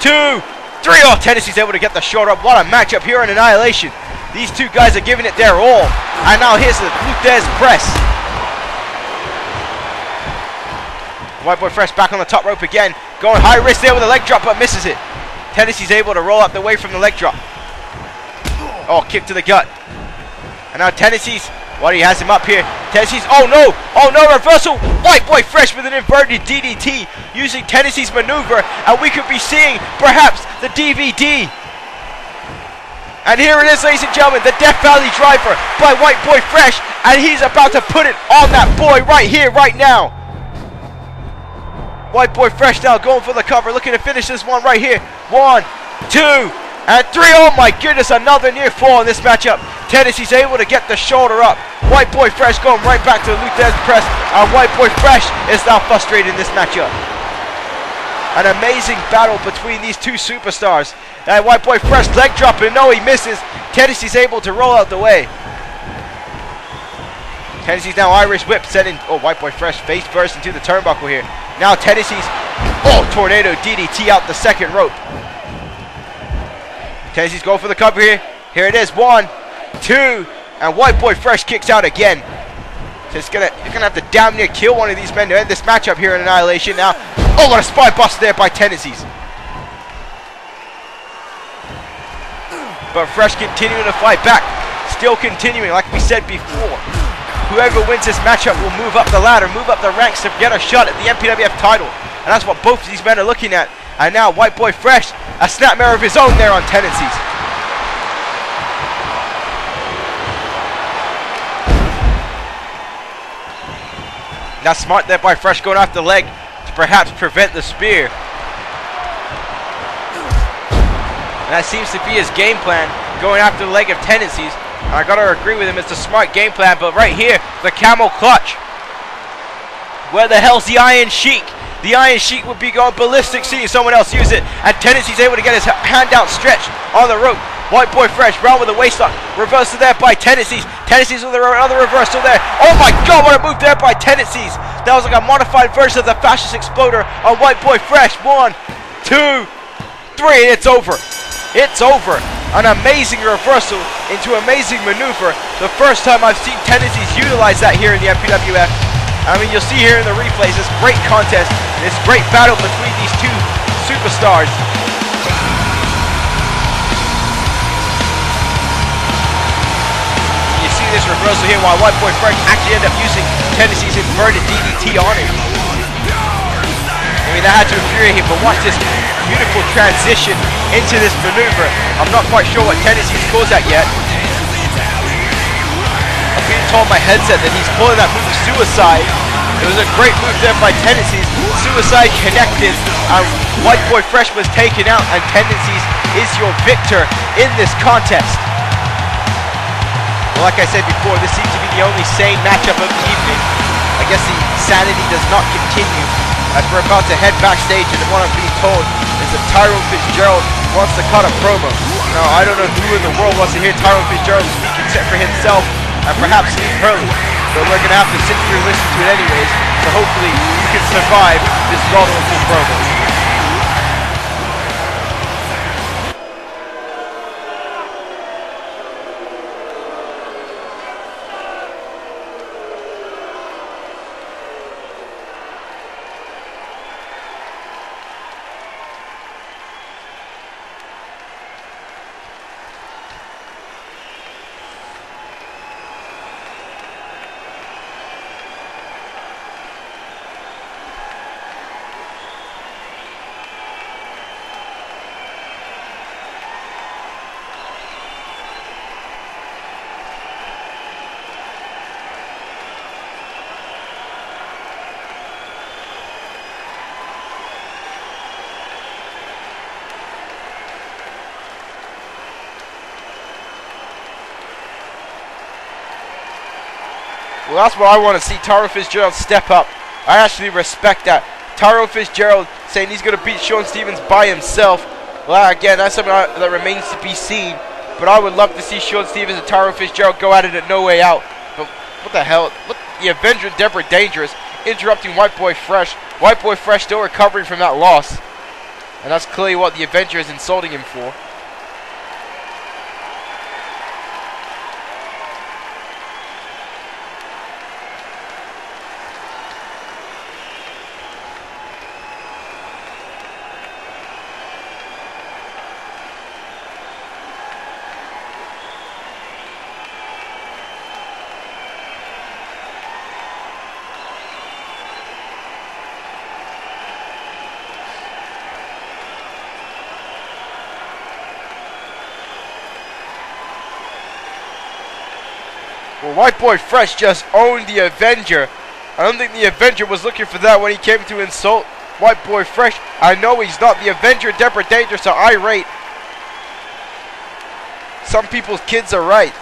A: 2, 3. Oh, Tendanciz able to get the shoulder up. What a matchup here in Annihilation. These two guys are giving it their all. And now here's the Luthez press. White Boy Fresh back on the top rope again. Going high risk there with a leg drop, but misses it. Tendanciz able to roll up the way from the leg drop. Oh, kick to the gut. And now Tendanciz, he has him up here. Tendanciz, oh no, reversal. White Boy Fresh with an inverted DDT using Tendanciz's maneuver, and we could be seeing perhaps the DVD. And here it is, ladies and gentlemen, the Death Valley Driver by White Boy Fresh, and he's about to put it on that boy right here, right now. White Boy Fresh now going for the cover, looking to finish this one right here. 1, 2, and 3. Oh my goodness, another near fall in this matchup. Tendanciz able to get the shoulder up. White Boy Fresh going right back to the Luthez press, and White Boy Fresh is now frustrated in this matchup. An amazing battle between these two superstars. And White Boy Fresh leg dropping, no, he misses. Tendanciz able to roll out the way. Tendanciz now Irish whip sending, oh, White Boy Fresh face first into the turnbuckle here. Now Tendanciz, oh, tornado DDT out the second rope. Tendanciz go for the cover here. Here it is, 1, 2, and White Boy Fresh kicks out again. So you're gonna have to damn near kill one of these men to end this matchup here in Annihilation. Now, oh, what a spine buster there by Tendanciz. But Fresh continuing to fight back, still continuing like we said before. Whoever wins this matchup will move up the ladder, move up the ranks to get a shot at the MPWF title. And that's what both of these men are looking at. And now White Boy Fresh, a snapmare of his own there on Tendanciz. That's smart there by Fresh going after the leg to perhaps prevent the spear. And that seems to be his game plan, going after the leg of Tendanciz. And I gotta agree with him, it's a smart game plan, but right here, the camel clutch. Where the hell's the Iron Sheik? The Iron Sheik would be going ballistic seeing someone else use it, and Tendanciz able to get his hand out stretched on the rope. White Boy Fresh round with a waistlock, reversal there by Tendanciz. Tendanciz with another reversal there. Oh my god, what a move there by Tendanciz. That was like a modified version of the Fascist Exploder on White Boy Fresh. 1, 2, 3, it's over. It's over. An amazing reversal into amazing maneuver. The first time I've seen Tendanciz utilize that here in the MPWF. I mean, you'll see here in the replays this great contest, this great battle between these two superstars. You see this reversal here while White Boy Fresh actually ended up using Tendanciz's inverted DDT on him. I mean, that had to infuriate him, but watch this beautiful transition into this maneuver. I'm not quite sure what Tendanciz calls that yet. I'm being told my headset that he's calling that move suicide. It was a great move there by Tendanciz. Suicide connected. White Boy Fresh was taken out, and Tendanciz is your victor in this contest. Well, like I said before, this seems to be the only sane matchup of the evening. I guess the sanity does not continue, as we're about to head backstage, and what I'm being told is that Tyrone Fitzgerald wants to cut a promo. Now, I don't know who in the world wants to hear Tyrone Fitzgerald speak except for himself and perhaps Steve Hurley. But we're going to have to sit through and listen to it anyways, so hopefully you can survive this god-awful promo. Well, that's what I want to see, Tyrone Fitzgerald step up. I actually respect that. Tyrone Fitzgerald saying he's going to beat Sean Stevens by himself. Well, again, that's something that remains to be seen. But I would love to see Sean Stevens and Tyrone Fitzgerald go at it at No Way Out. But what the hell? Look, the Avenger and Deborah Dangerous interrupting White Boy Fresh. White Boy Fresh still recovering from that loss. And that's clearly what the Avenger is insulting him for. Well, White Boy Fresh just owned the Avenger. I don't think the Avenger was looking for that when he came to insult White Boy Fresh. I know he's not. The Avenger, Deborah Dangerous are irate. Some people's kids are right.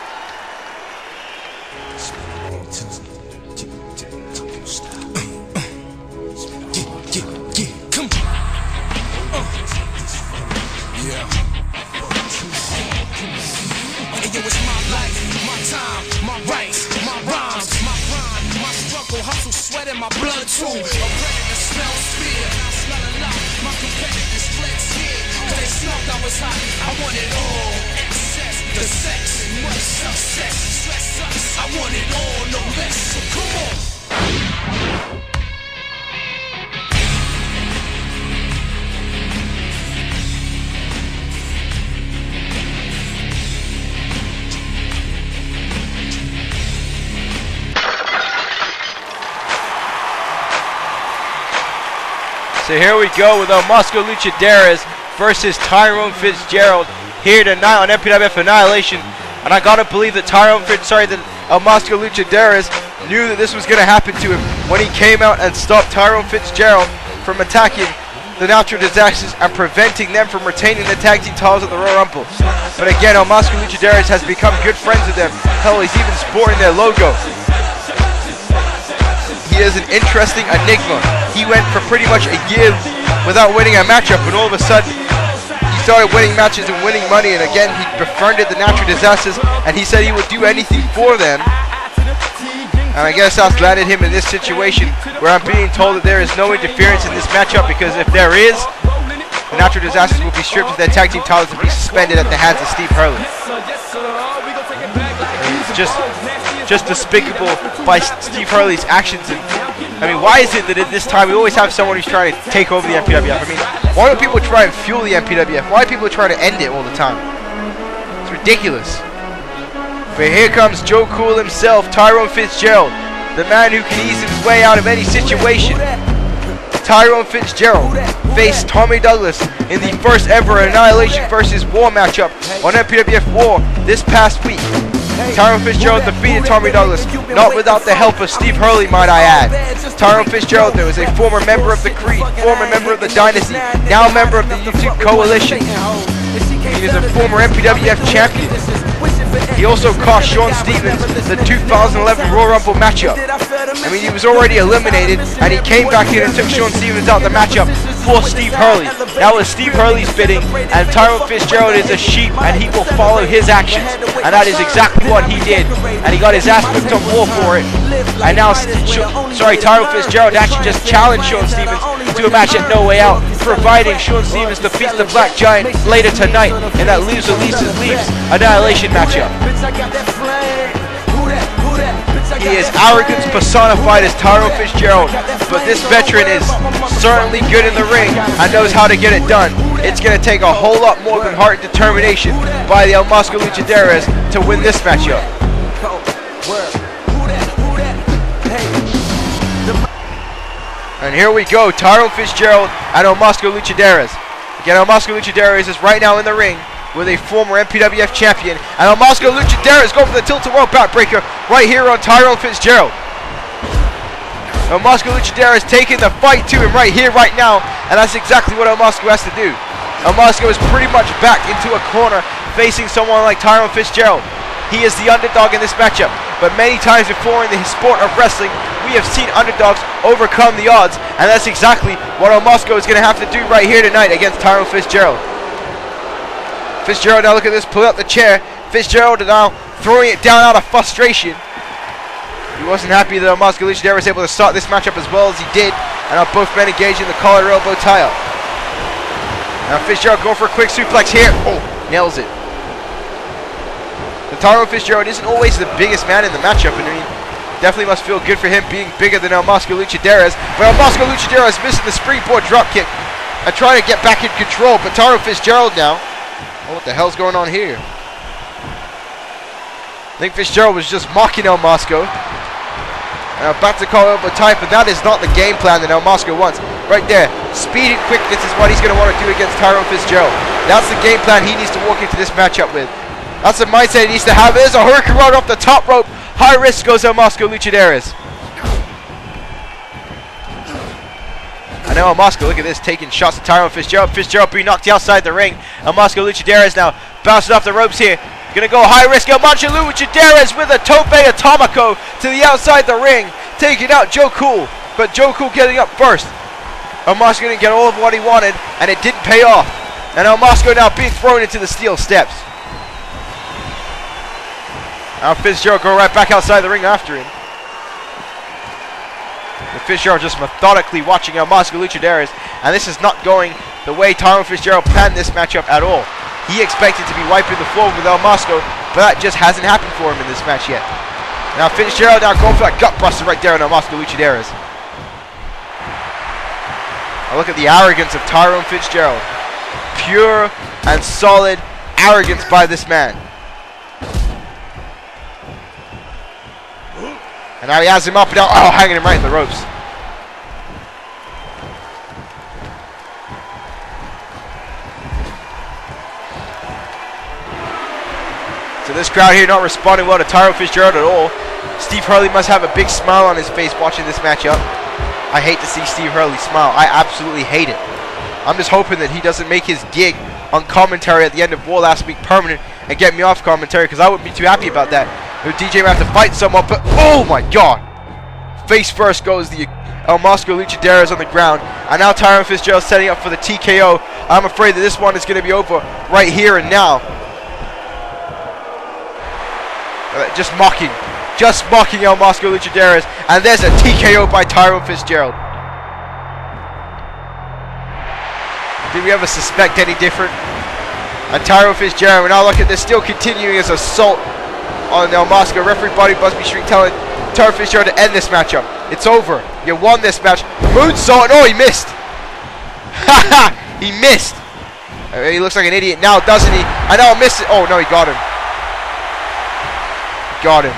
C: In my blood too, I'm ready to smell fear. I smell a lot. My competitors flex here. Cause they smelled I was hot. I want it all. Excess, the sex, and much success. Stress us. I want it all, no less. So come on.
A: So here we go with El Mosco Luchadores versus Tyrone Fitzgerald here tonight on MPWF Annihilation. And I gotta believe that that El Mosco Luchadores knew that this was gonna happen to him when he came out and stopped Tyrone Fitzgerald from attacking the Natural Disasters and preventing them from retaining the tag team titles at the Royal Rumble. But again, El Mosco Luchadores has become good friends with them. Hell, he's even sporting their logo. He is an interesting enigma. He went for pretty much a year without winning a matchup, and all of a sudden he started winning matches and winning money. And again, he befriended the Natural Disasters, and he said he would do anything for them. And I guess that's landed him in this situation where I'm being told that there is no interference in this matchup, because if there is, the Natural Disasters will be stripped of their tag team titles and be suspended at the hands of Steve Hurley. It's just despicable by Steve Hurley's actions. And I mean, why is it that at this time we always have someone who's trying to take over the MPWF? I mean, why don't people try and fuel the MPWF? Why are people trying to end it all the time? It's ridiculous. But here comes Joe Cool himself, Tyrone Fitzgerald, the man who can ease his way out of any situation. Tyrone Fitzgerald faced Tommy Douglas in the first ever Annihilation versus War matchup on MPWF War this past week. Tyrone Fitzgerald defeated Tommy Douglas, not without the help of Steve Hurley, might I add. Tyrone Fitzgerald, though, is a former member of the Creed, former member of the Dynasty, now member of the YouTube Coalition. He is a former MPWF champion. He also cost Sean Stevens the 2011 Royal Rumble matchup. I mean, he was already eliminated, and he came back in and took Sean Stevens out of the matchup for Steve Hurley. That was Steve Hurley's bidding, and Tyrone Fitzgerald is a sheep, and he will follow his actions. And that is exactly what he did. And he got his ass whipped on war for it. And now, Tyrone Fitzgerald actually just challenged Sean Stevens to a match at No Way Out, providing Sean Stevens defeats the Black Giant later tonight in that Loser Leaves Annihilation matchup. He is arrogance personified as Tyrone Fitzgerald, but this veteran is certainly good in the ring and knows how to get it done. It's going to take a whole lot more than heart and determination by the El Mosco Luchadores to win this matchup. And here we go, Tyrone Fitzgerald and El Mosco Luchadores. Again, El Mosco Luchadores is right now in the ring with a former MPWF champion, and El Mosco Luchadores go for the tilt-a-whirl backbreaker right here on Tyrone Fitzgerald. El Mosco Luchadores taking the fight to him right here, right now, and that's exactly what El Mosco has to do. El Mosco is pretty much back into a corner facing someone like Tyrone Fitzgerald. He is the underdog in this matchup, but many times before in the sport of wrestling, we have seen underdogs overcome the odds, and that's exactly what El Mosco is going to have to do right here tonight against Tyrone Fitzgerald. Fitzgerald now, look at this, pull up the chair. Fitzgerald now throwing it down out of frustration. He wasn't happy that El Mosco Luchadores was able to start this matchup as well as he did, and now both men engaging the collar elbow tie up. Now Fitzgerald going for a quick suplex here. Oh, nails it. The Tyrone Fitzgerald isn't always the biggest man in the matchup, and I mean, definitely must feel good for him being bigger than El Mosco Luchadores. But El Mosco Luchadores missing the springboard dropkick and trying to get back in control. But Tyrone Fitzgerald now, oh, what the hell's going on here? I think Fitzgerald was just mocking El Mosco. And about to call elbow tie, but that is not the game plan that El Mosco wants. Right there, speed and quickness is what he's going to want to do against Tyrone Fitzgerald. That's the game plan he needs to walk into this matchup with. That's the mindset he needs to have. There's a hurricane rod off the top rope. High risk goes El Mosco Luchadores. And now El Mosco, look at this, taking shots at Tyrone Fitzgerald. Fitzgerald being knocked outside the ring. El Mosco Luchadores now bouncing off the ropes here. Gonna go high risk. El Mosco Luchadores with a tope atomico to the outside the ring, taking out Joe Cool. But Joe Cool getting up first. El Mosco didn't get all of what he wanted, and it didn't pay off. And El Mosco now being thrown into the steel steps. Now Fitzgerald go right back outside the ring after him. And Fitzgerald just methodically watching El Mosco Luchadores, and this is not going the way Tyrone Fitzgerald planned this matchup at all. He expected to be wiping the floor with El Mosco, but that just hasn't happened for him in this match yet. Now Fitzgerald now going for that gut buster right there on El Mosco Luchadores. Now look at the arrogance of Tyrone Fitzgerald. Pure and solid arrogance by this man. And now he has him up and down. Oh, hanging him right in the ropes. So this crowd here not responding well to Tyrone Fitzgerald at all. Steve Hurley must have a big smile on his face watching this matchup. I hate to see Steve Hurley smile. I absolutely hate it. I'm just hoping that he doesn't make his gig on commentary at the end of War last week permanent and get me off commentary, because I wouldn't be too happy about that. DJ might have to fight someone, but oh my god! Face first goes the El Mosco Luchadores on the ground, and now Tyrone Fitzgerald setting up for the TKO. I'm afraid that this one is going to be over right here and now. Just mocking El Mosco Luchadores, and there's a TKO by Tyrone Fitzgerald. Did we ever suspect any different? And Tyrone Fitzgerald, now look at this, still continuing his assault on El Mosco. Referee Buddy Busby Street telling Tyrone Fitzgerald to end this matchup. It's over. You won this match. Moonsault. Oh, he missed. Haha, he missed. He looks like an idiot now, doesn't he? I know, missed it. Oh no, he got him. Got him.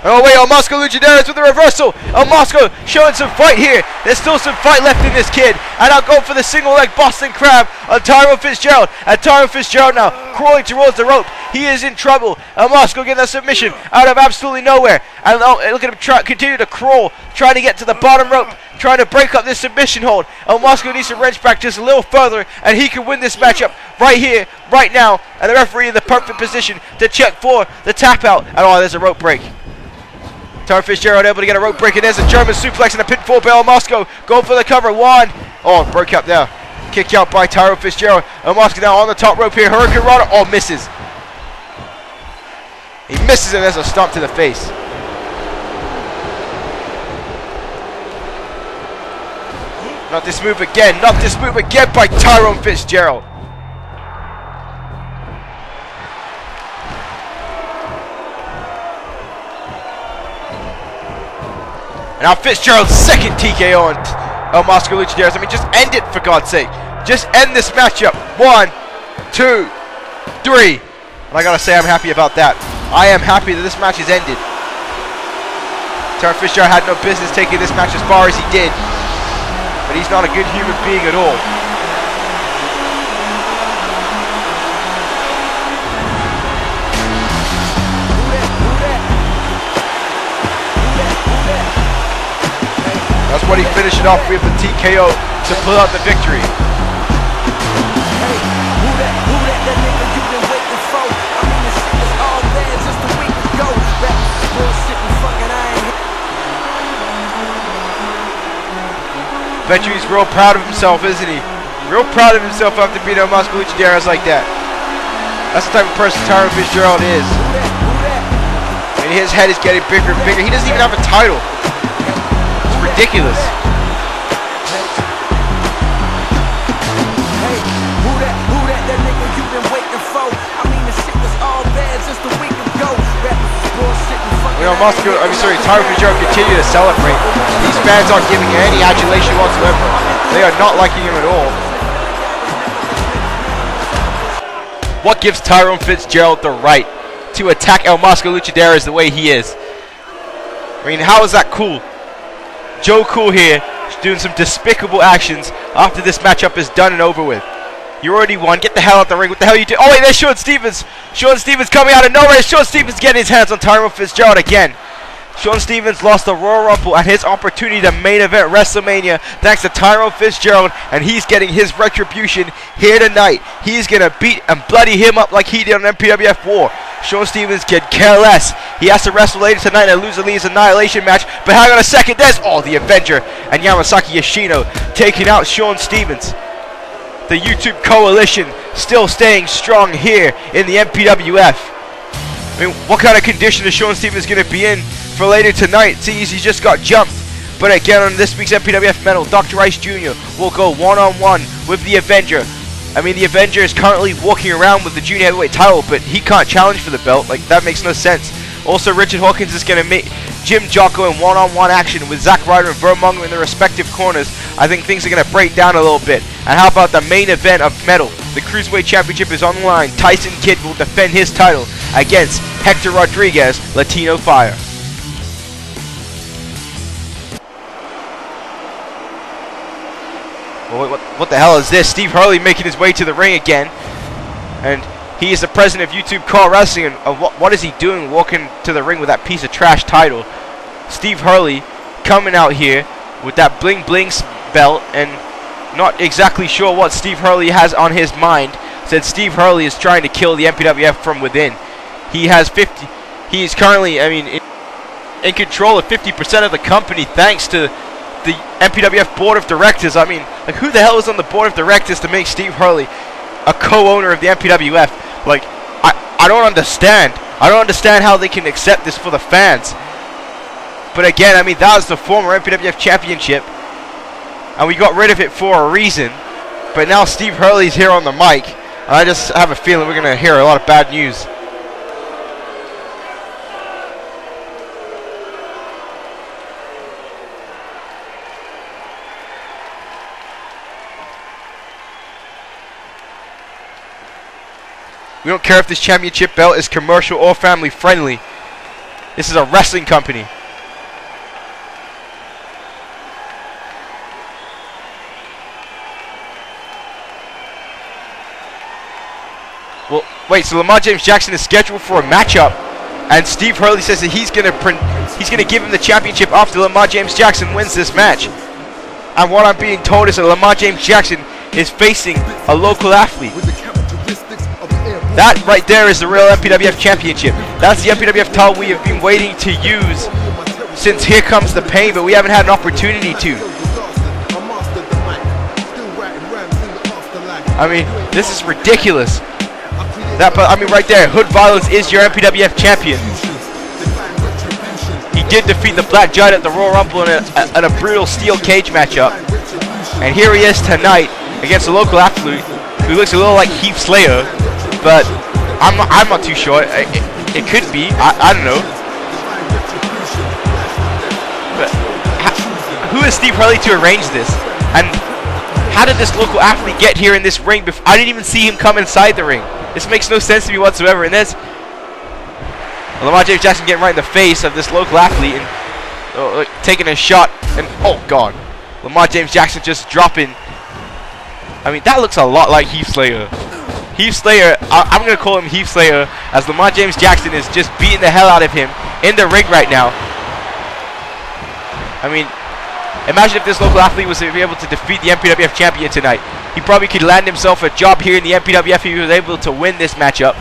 A: Oh wait, El Mosco Luchadores with the reversal. El Mosco showing some fight here. There's still some fight left in this kid. And I'll go for the single leg Boston Crab on Tyrone Fitzgerald. And Tyrone Fitzgerald now crawling towards the rope. He is in trouble. El Mosco getting a submission out of absolutely nowhere. And look at him continue to crawl, trying to get to the bottom rope, trying to break up this submission hold. El Mosco needs to wrench back just a little further, and he can win this matchup right here, right now. And the referee in the perfect position to check for the tap out. And oh, there's a rope break. Tyrone Fitzgerald able to get a rope break, and there's a German suplex and a pinfall by El Mosco. Going for the cover. One. Oh, broke up there. Kick out by Tyrone Fitzgerald. El Mosco now on the top rope here. Hurricane Rana. Oh, misses. He misses, and there's a stomp to the face. Not this move again. Not this move again by Tyrone Fitzgerald. And now Fitzgerald's second TKO on El Mosco Luchadores. I mean, just end it for God's sake. Just end this matchup. 1, 2, 3. And I gotta say, I'm happy about that. I am happy that this match is ended. Tyrone Fitzgerald had no business taking this match as far as he did. But he's not a good human being at all. That's what he finished it off with the TKO to pull out the victory. Bet you he's real proud of himself, isn't he? Real proud of himself after beating El Mosco Luchadores like that. That's the type of person Tyrone Fitzgerald is. I mean, his head is getting bigger and bigger. He doesn't even have a title. It's ridiculous. You know, Tyrone Fitzgerald continue to celebrate. These fans aren't giving him any adulation whatsoever. They are not liking him at all. What gives Tyrone Fitzgerald the right to attack El Mosco Luchadores the way he is? I mean, how is that cool? Joe Cool here, doing some despicable actions after this matchup is done and over with. You already won. Get the hell out the ring. What the hell are you doing? Oh, wait, there's Sean Stevens. Sean Stevens coming out of nowhere. Sean Stevens getting his hands on Tyrone Fitzgerald again. Sean Stevens lost the Royal Rumble and his opportunity to main event WrestleMania thanks to Tyrone Fitzgerald, and he's getting his retribution here tonight. He's going to beat and bloody him up like he did on MPWF War. Sean Stevens could care less. He has to wrestle later tonight in a loser-leaves Annihilation match. But hang on a second. There's the Avenger and Yamasaki Yoshino taking out Sean Stevens. The YouTube coalition still staying strong here in the MPWF. I mean, what kind of condition is Sean Stevens going to be in for later tonight? Seeing he just got jumped. But again, on this week's MPWF medal, Dr. Ice Jr. will go one-on-one with the Avenger. I mean, the Avenger is currently walking around with the junior heavyweight title, but he can't challenge for the belt. Like, that makes no sense. Also, Richard Hawkins is going to make Jim Jocko in one-on-one action with Zack Ryder and Vermonger in their respective corners. I think things are going to break down a little bit. And how about the main event of Metal? The Cruiserweight Championship is on the line. Tyson Kidd will defend his title against Hector Rodriguez, Latino Fire. Well, what the hell is this? Steve Hurley making his way to the ring again. And he is the president of YouTube Car Wrestling. And what is he doing walking to the ring with that piece of trash title? Steve Hurley coming out here with that bling bling belt, and not exactly sure what Steve Hurley has on his mind. Said Steve Hurley is trying to kill the MPWF from within. He has 50. He is currently, I mean, in control of 50% of the company thanks to the MPWF board of directors. I mean, like, who the hell is on the board of directors to make Steve Hurley a co-owner of the MPWF? Like, I don't understand. I don't understand how they can accept this for the fans. But again, I mean, that was the former MPWF championship, and we got rid of it for a reason. But now Steve Hurley's here on the mic, and I just have a feeling we're going to hear a lot of bad news. We don't care if this championship belt is commercial or family friendly. This is a wrestling company. Well, wait, so Lamar James Jackson is scheduled for a matchup, and Steve Hurley says that he's gonna give him the championship after Lamar James Jackson wins this match. And what I'm being told is that Lamar James Jackson is facing a local athlete. That right there is the real MPWF championship. That's the MPWF title we have been waiting to use since Here Comes the Pain, but we haven't had an opportunity to. I mean, this is ridiculous. But I mean, right there, Hood Violence is your MPWF champion. He did defeat the Black Giant at the Royal Rumble in a brutal steel cage matchup. And here he is tonight against a local athlete who looks a little like Heath Slayer, but I'm not too sure. It could be. I don't know. But who is Steve Hurley to arrange this? And how did this local athlete get here in this ring? I didn't even see him come inside the ring. This makes no sense to me whatsoever. And there's Lamar James Jackson getting right in the face of this local athlete and taking a shot. And oh god, Lamar James Jackson just dropping. I mean, that looks a lot like Heath Slayer. Heath Slayer, I'm going to call him Heath Slayer, as Lamar James Jackson is just beating the hell out of him in the ring right now. I mean, imagine if this local athlete was to be able to defeat the MPWF champion tonight. He probably could land himself a job here in the MPWF if he was able to win this matchup.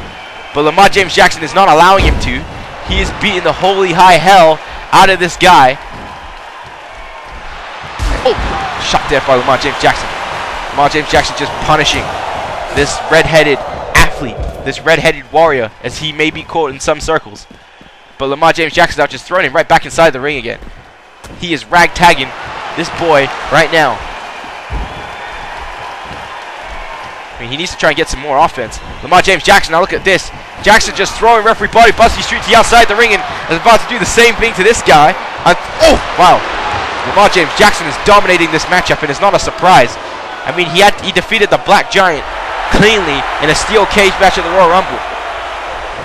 A: But Lamar James Jackson is not allowing him to. He is beating the holy high hell out of this guy. Oh, shot there by Lamar James Jackson. Lamar James Jackson just punishing this red-headed athlete, this red-headed warrior, as he may be called in some circles. But Lamar James Jackson now just throwing him right back inside the ring again. He is ragtagging this boy right now. I mean, he needs to try and get some more offense. Lamar James Jackson, now look at this. Jackson just throwing referee body busty street to the outside the ring and is about to do the same thing to this guy. And oh, wow. Lamar James Jackson is dominating this matchup, and it's not a surprise. I mean, he defeated the Black Giant cleanly in a steel cage match at the Royal Rumble.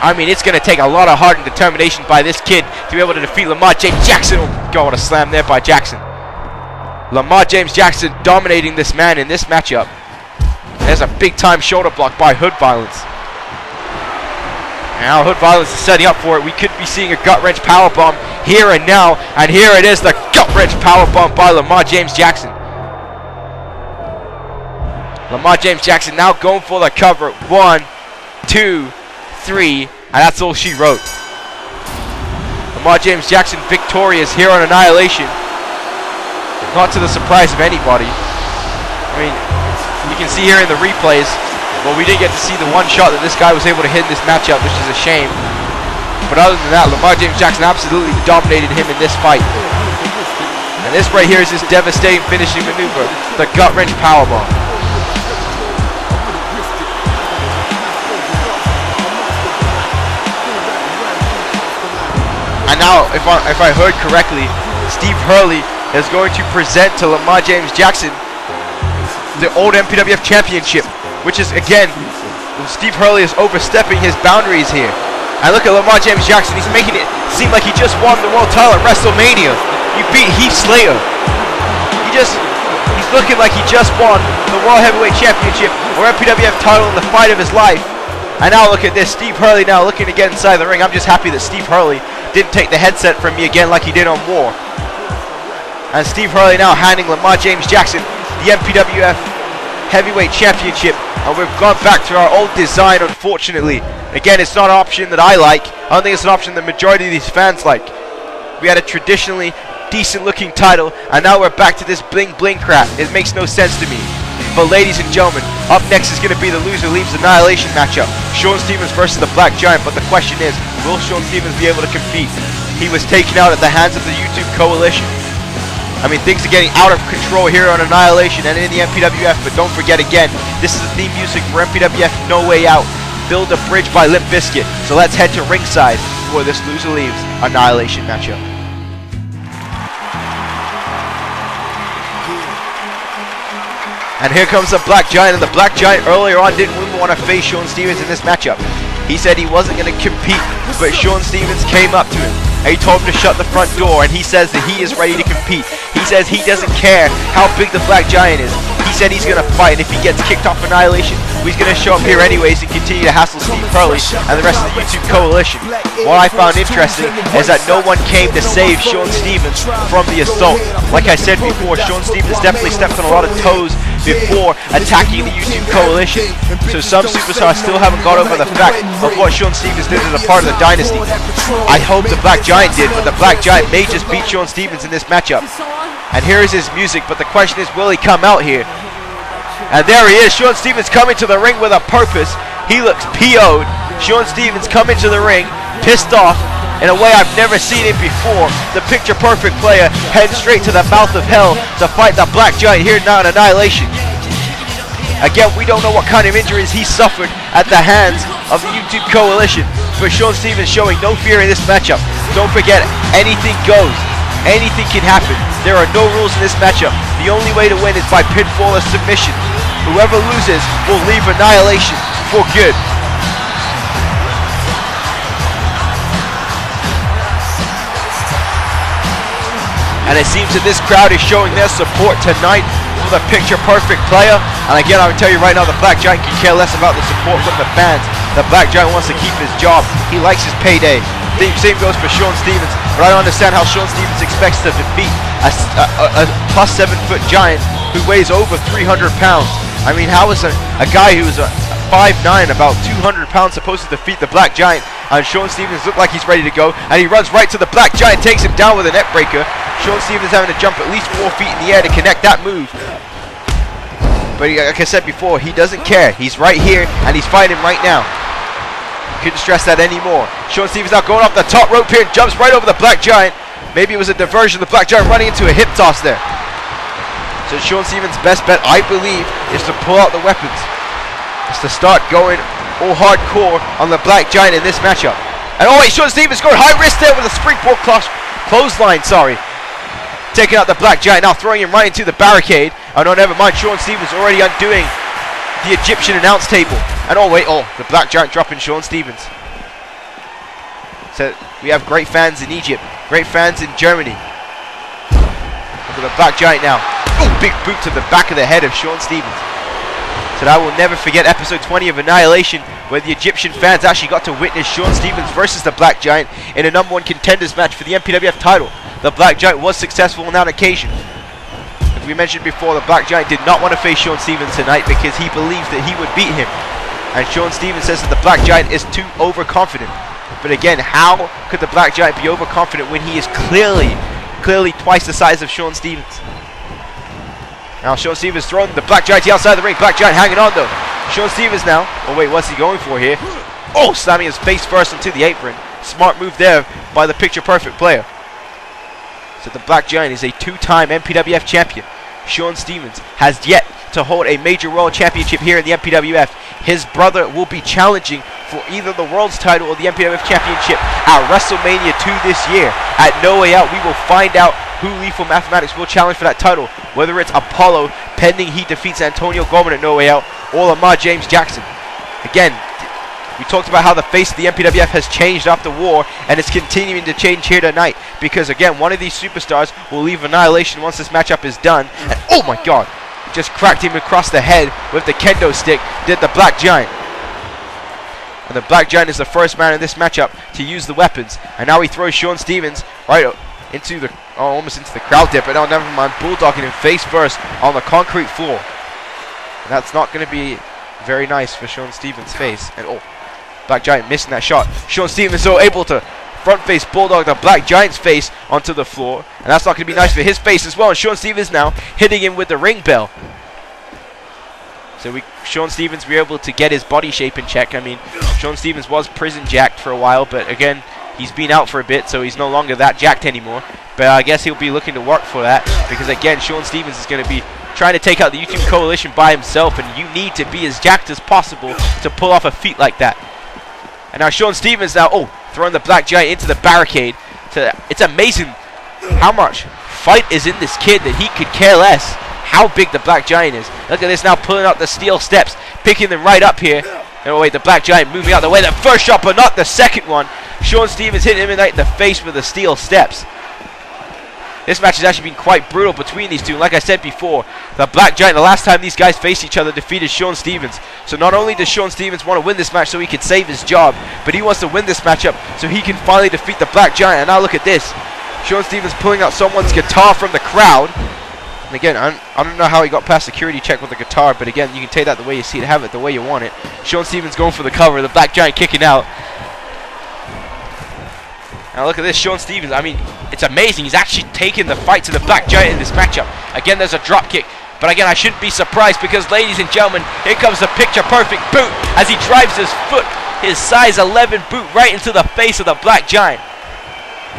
A: I mean, it's going to take a lot of heart and determination by this kid to be able to defeat Lamar James Jackson. Oh, God, what a slam there by Jackson. Lamar James Jackson dominating this man in this matchup. There's a big-time shoulder block by Hood Violence. Now Hood Violence is setting up for it. We could be seeing a gut-wrench powerbomb here and now. And here it is, the gut-wrench powerbomb by Lamar James Jackson. Lamar James Jackson now going for the cover. 1, 2, 3, and that's all she wrote. Lamar James Jackson victorious here on Annihilation. Not to the surprise of anybody. I mean, you can see here in the replays, well, we didn't get to see the one shot that this guy was able to hit in this matchup, which is a shame. But other than that, Lamar James Jackson absolutely dominated him in this fight. And this right here is his devastating finishing maneuver, the gut-wrench powerbomb. And now, if I heard correctly, Steve Hurley is going to present to Lamar James Jackson the old MPWF championship, which is, again, Steve Hurley is overstepping his boundaries here. And look at Lamar James Jackson. He's making it seem like he just won the world title at WrestleMania. He beat Heath Slayer. He's looking like he just won the World Heavyweight Championship or MPWF title in the fight of his life. And now look at this, Steve Hurley now looking to get inside the ring. I'm just happy that Steve Hurley didn't take the headset from me again like he did on War. And Steve Hurley now handing Lamar James Jackson the MPWF Heavyweight Championship. And we've gone back to our old design, unfortunately. Again, it's not an option that I like. I don't think it's an option the majority of these fans like. We had a traditionally decent looking title, and now we're back to this bling bling crap. It makes no sense to me. But ladies and gentlemen, up next is going to be the loser leaves Annihilation matchup. Sean Stevens versus the Black Giant, but the question is, will Sean Stevens be able to compete? He was taken out at the hands of the YouTube coalition. I mean, things are getting out of control here on Annihilation and in the MPWF, but don't forget again, this is the theme music for MPWF No Way Out, Build a Bridge by Limp Bizkit. So let's head to ringside for this loser leaves Annihilation matchup. And here comes the Black Giant, and the Black Giant earlier on didn't even want to face Sean Stevens in this matchup. He said he wasn't going to compete, but Sean Stevens came up to him. and he told him to shut the front door, and he says that he is ready to compete. He says he doesn't care how big the Black Giant is. He said he's going to fight, and if he gets kicked off Annihilation, he's going to show up here anyways and continue to hassle Steve Hurley and the rest of the YouTube coalition. What I found interesting is that no one came to save Sean Stevens from the assault. Like I said before, Sean Stevens definitely stepped on a lot of toes before attacking the YouTube coalition. So some superstars still haven't got over the fact of what Sean Stevens did as a part of the dynasty. I hope the Black Giant did, but the Black Giant may just beat Sean Stevens in this matchup. And here is his music, but the question is, will he come out here? And there he is, Sean Stevens coming to the ring with a purpose. He looks PO'd. Sean Stevens coming to the ring, pissed off, in a way I've never seen him before. The picture-perfect player heading straight to the mouth of hell to fight the Black Giant here now in Annihilation. Again, we don't know what kind of injuries he suffered at the hands of the YouTube coalition, but Sean Stevens showing no fear in this matchup. Don't forget, anything goes. Anything can happen. There are no rules in this matchup. The only way to win is by pinfall or submission. Whoever loses will leave Annihilation for good. And it seems that this crowd is showing their support tonight for the picture-perfect player. And again, I will tell you right now, the Black Giant can care less about the support from the fans. The Black Giant wants to keep his job. He likes his payday. The same goes for Sean Stevens, but I don't understand how Sean Stevens expects to defeat a plus 7-foot giant who weighs over 300 pounds. I mean, how is a guy who's 5'9", about 200 pounds, supposed to defeat the Black Giant? And Sean Stevens looks like he's ready to go, and he runs right to the Black Giant, takes him down with a net breaker. Sean Stevens having to jump at least 4 feet in the air to connect that move. But like I said before, he doesn't care. He's right here, and he's fighting right now. Couldn't stress that anymore. Sean Stevens now going off the top rope here and jumps right over the Black Giant. Maybe it was a diversion. The Black Giant running into a hip toss there. So Sean Stevens' best bet, I believe, is to pull out the weapons. It's to start going all hardcore on the Black Giant in this matchup. And oh wait, Sean Stevens going high risk there with a springboard clothesline, sorry. Taking out the Black Giant, now throwing him right into the barricade. Oh no, never mind, Sean Stevens already undoing the Egyptian announce table. And oh wait, the Black Giant dropping Sean Stevens. So we have great fans in Egypt, great fans in Germany. Look at the Black Giant now. Oh, big boot to the back of the head of Sean Stevens. So I will never forget episode 20 of Annihilation, where the Egyptian fans actually got to witness Sean Stevens versus the Black Giant in a #1 contenders match for the MPWF title. The Black Giant was successful on that occasion. As we mentioned before, the Black Giant did not want to face Sean Stevens tonight because he believed that he would beat him. And Sean Stevens says that the Black Giant is too overconfident. But again, how could the Black Giant be overconfident when he is clearly twice the size of Sean Stevens? Now Sean Stevens throwing the Black Giant to the outside of the ring. Black Giant hanging on though. Sean Stevens now. Oh wait, what's he going for here? Oh, slamming his face first onto the apron. Smart move there by the picture-perfect player. So the Black Giant is a 2-time MPWF champion. Sean Stevens has yet to hold a major world championship here in the MPWF. His brother will be challenging for either the world's title or the MPWF championship at WrestleMania 2 this year. At No Way Out, we will find out who Lethal Mathematics will challenge for that title, whether it's Apollo, pending he defeats Antonio Gorman at No Way Out, or Lamar James Jackson. Again, we talked about how the face of the MPWF has changed after war, and it's continuing to change here tonight, because again, one of these superstars will leave Annihilation once this matchup is done. And oh my god, just cracked him across the head with the kendo stick, did the Black Giant. And the Black Giant is the first man in this matchup to use the weapons, and now he throws Sean Stevens right into the, almost into the crowd there, but no, never mind, bulldogging him face first on the concrete floor. And that's not going to be very nice for Sean Stevens' face. And oh, Black Giant missing that shot. Sean Stevens so able to front face bulldog the Black Giant's face onto the floor, and that's not going to be nice for his face as well. And Sean Stevens now hitting him with the ring bell. So Sean Stevens be able to get his body shape in check. I mean, Sean Stevens was prison jacked for a while, but again, he's been out for a bit, so he's no longer that jacked anymore. But I guess he'll be looking to work for that, because again, Sean Stevens is going to be trying to take out the YouTube coalition by himself, and you need to be as jacked as possible to pull off a feat like that. And now Sean Stevens now, throwing the Black Giant into the barricade. It's amazing how much fight is in this kid that he could care less how big the Black Giant is. Look at this now, pulling out the steel steps, picking them right up here. And oh wait, the Black Giant moving out the way. That first shot, but not the second one. Sean Stevens hitting him in the face with the steel steps. This match has actually been quite brutal between these two. Like I said before, the Black Giant, the last time these guys faced each other, defeated Sean Stevens. So not only does Sean Stevens want to win this match so he can save his job, but he wants to win this matchup so he can finally defeat the Black Giant. And now look at this. Sean Stevens pulling out someone's guitar from the crowd. And again, I don't know how he got past security check with the guitar, but again, you can take that the way you see it, have it the way you want it. Sean Stevens going for the cover, the Black Giant kicking out. Now look at this, Sean Stevens, I mean, it's amazing. He's actually taken the fight to the Black Giant in this matchup. Again, there's a drop kick. But again, I shouldn't be surprised because, ladies and gentlemen, here comes the picture-perfect boot as he drives his foot, his size 11 boot, right into the face of the Black Giant.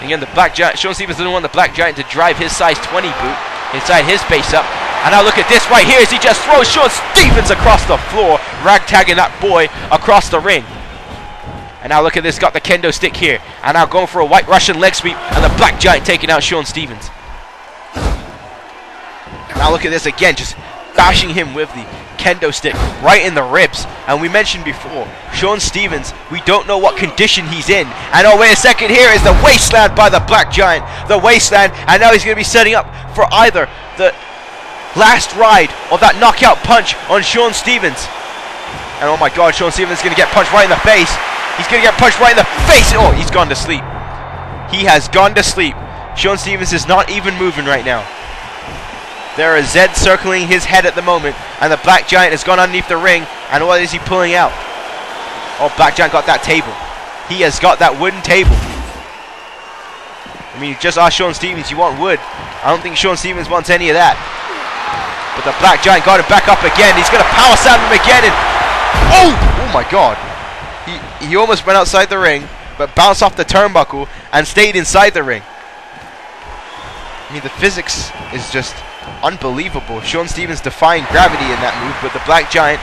A: Again, the Black Giant, Sean Stevens doesn't want the Black Giant to drive his size 20 boot inside his face up. And now look at this right here as he just throws Sean Stevens across the floor, ragtagging that boy across the ring. And now look at this, got the kendo stick here. And now going for a white Russian leg sweep, and the Black Giant taking out Sean Stevens. Now look at this again, just bashing him with the kendo stick right in the ribs. And we mentioned before, Sean Stevens, we don't know what condition he's in. And oh, wait a second, here is the wasteland by the Black Giant. The wasteland, and now he's going to be setting up for either the last ride or that knockout punch on Sean Stevens. And oh my God, Sean Stevens is going to get punched right in the face. He's going to get punched right in the face. Oh, he's gone to sleep. He has gone to sleep. Sean Stevens is not even moving right now. There is Zed circling his head at the moment, and the Black Giant has gone underneath the ring. And what is he pulling out? Oh, Black Giant got that table. He has got that wooden table. I mean, you just asked Sean Stevens, you want wood? I don't think Sean Stevens wants any of that. But the Black Giant got it back up again. He's going to power slam him again, and oh my God. He almost went outside the ring, but bounced off the turnbuckle and stayed inside the ring. I mean, the physics is just unbelievable. Sean Stevens defying gravity in that move, but the Black Giant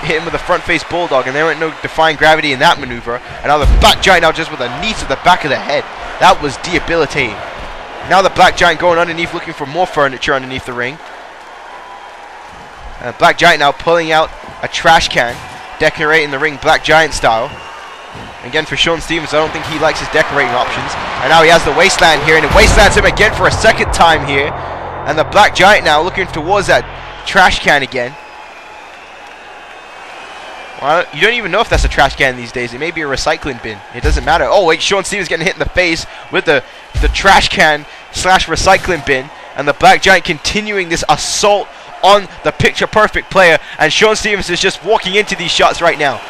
A: hit him with a front face bulldog, and there ain't no defying gravity in that maneuver. And now the Black Giant now just with a knee to the back of the head. That was debilitating. Now the Black Giant going underneath, looking for more furniture underneath the ring. And the Black Giant now pulling out a trash can, decorating the ring Black Giant style. Again, for Sean Stevens, I don't think he likes his decorating options. And now he has the wasteland here, and it wastelands him again for a second time here. And the Black Giant now looking towards that trash can again. Well, you don't even know if that's a trash can these days. It may be a recycling bin. It doesn't matter. Oh, wait, Sean Stevens getting hit in the face with the trash can slash recycling bin. And the Black Giant continuing this assault on the picture-perfect player. And Sean Stevens is just walking into these shots right now.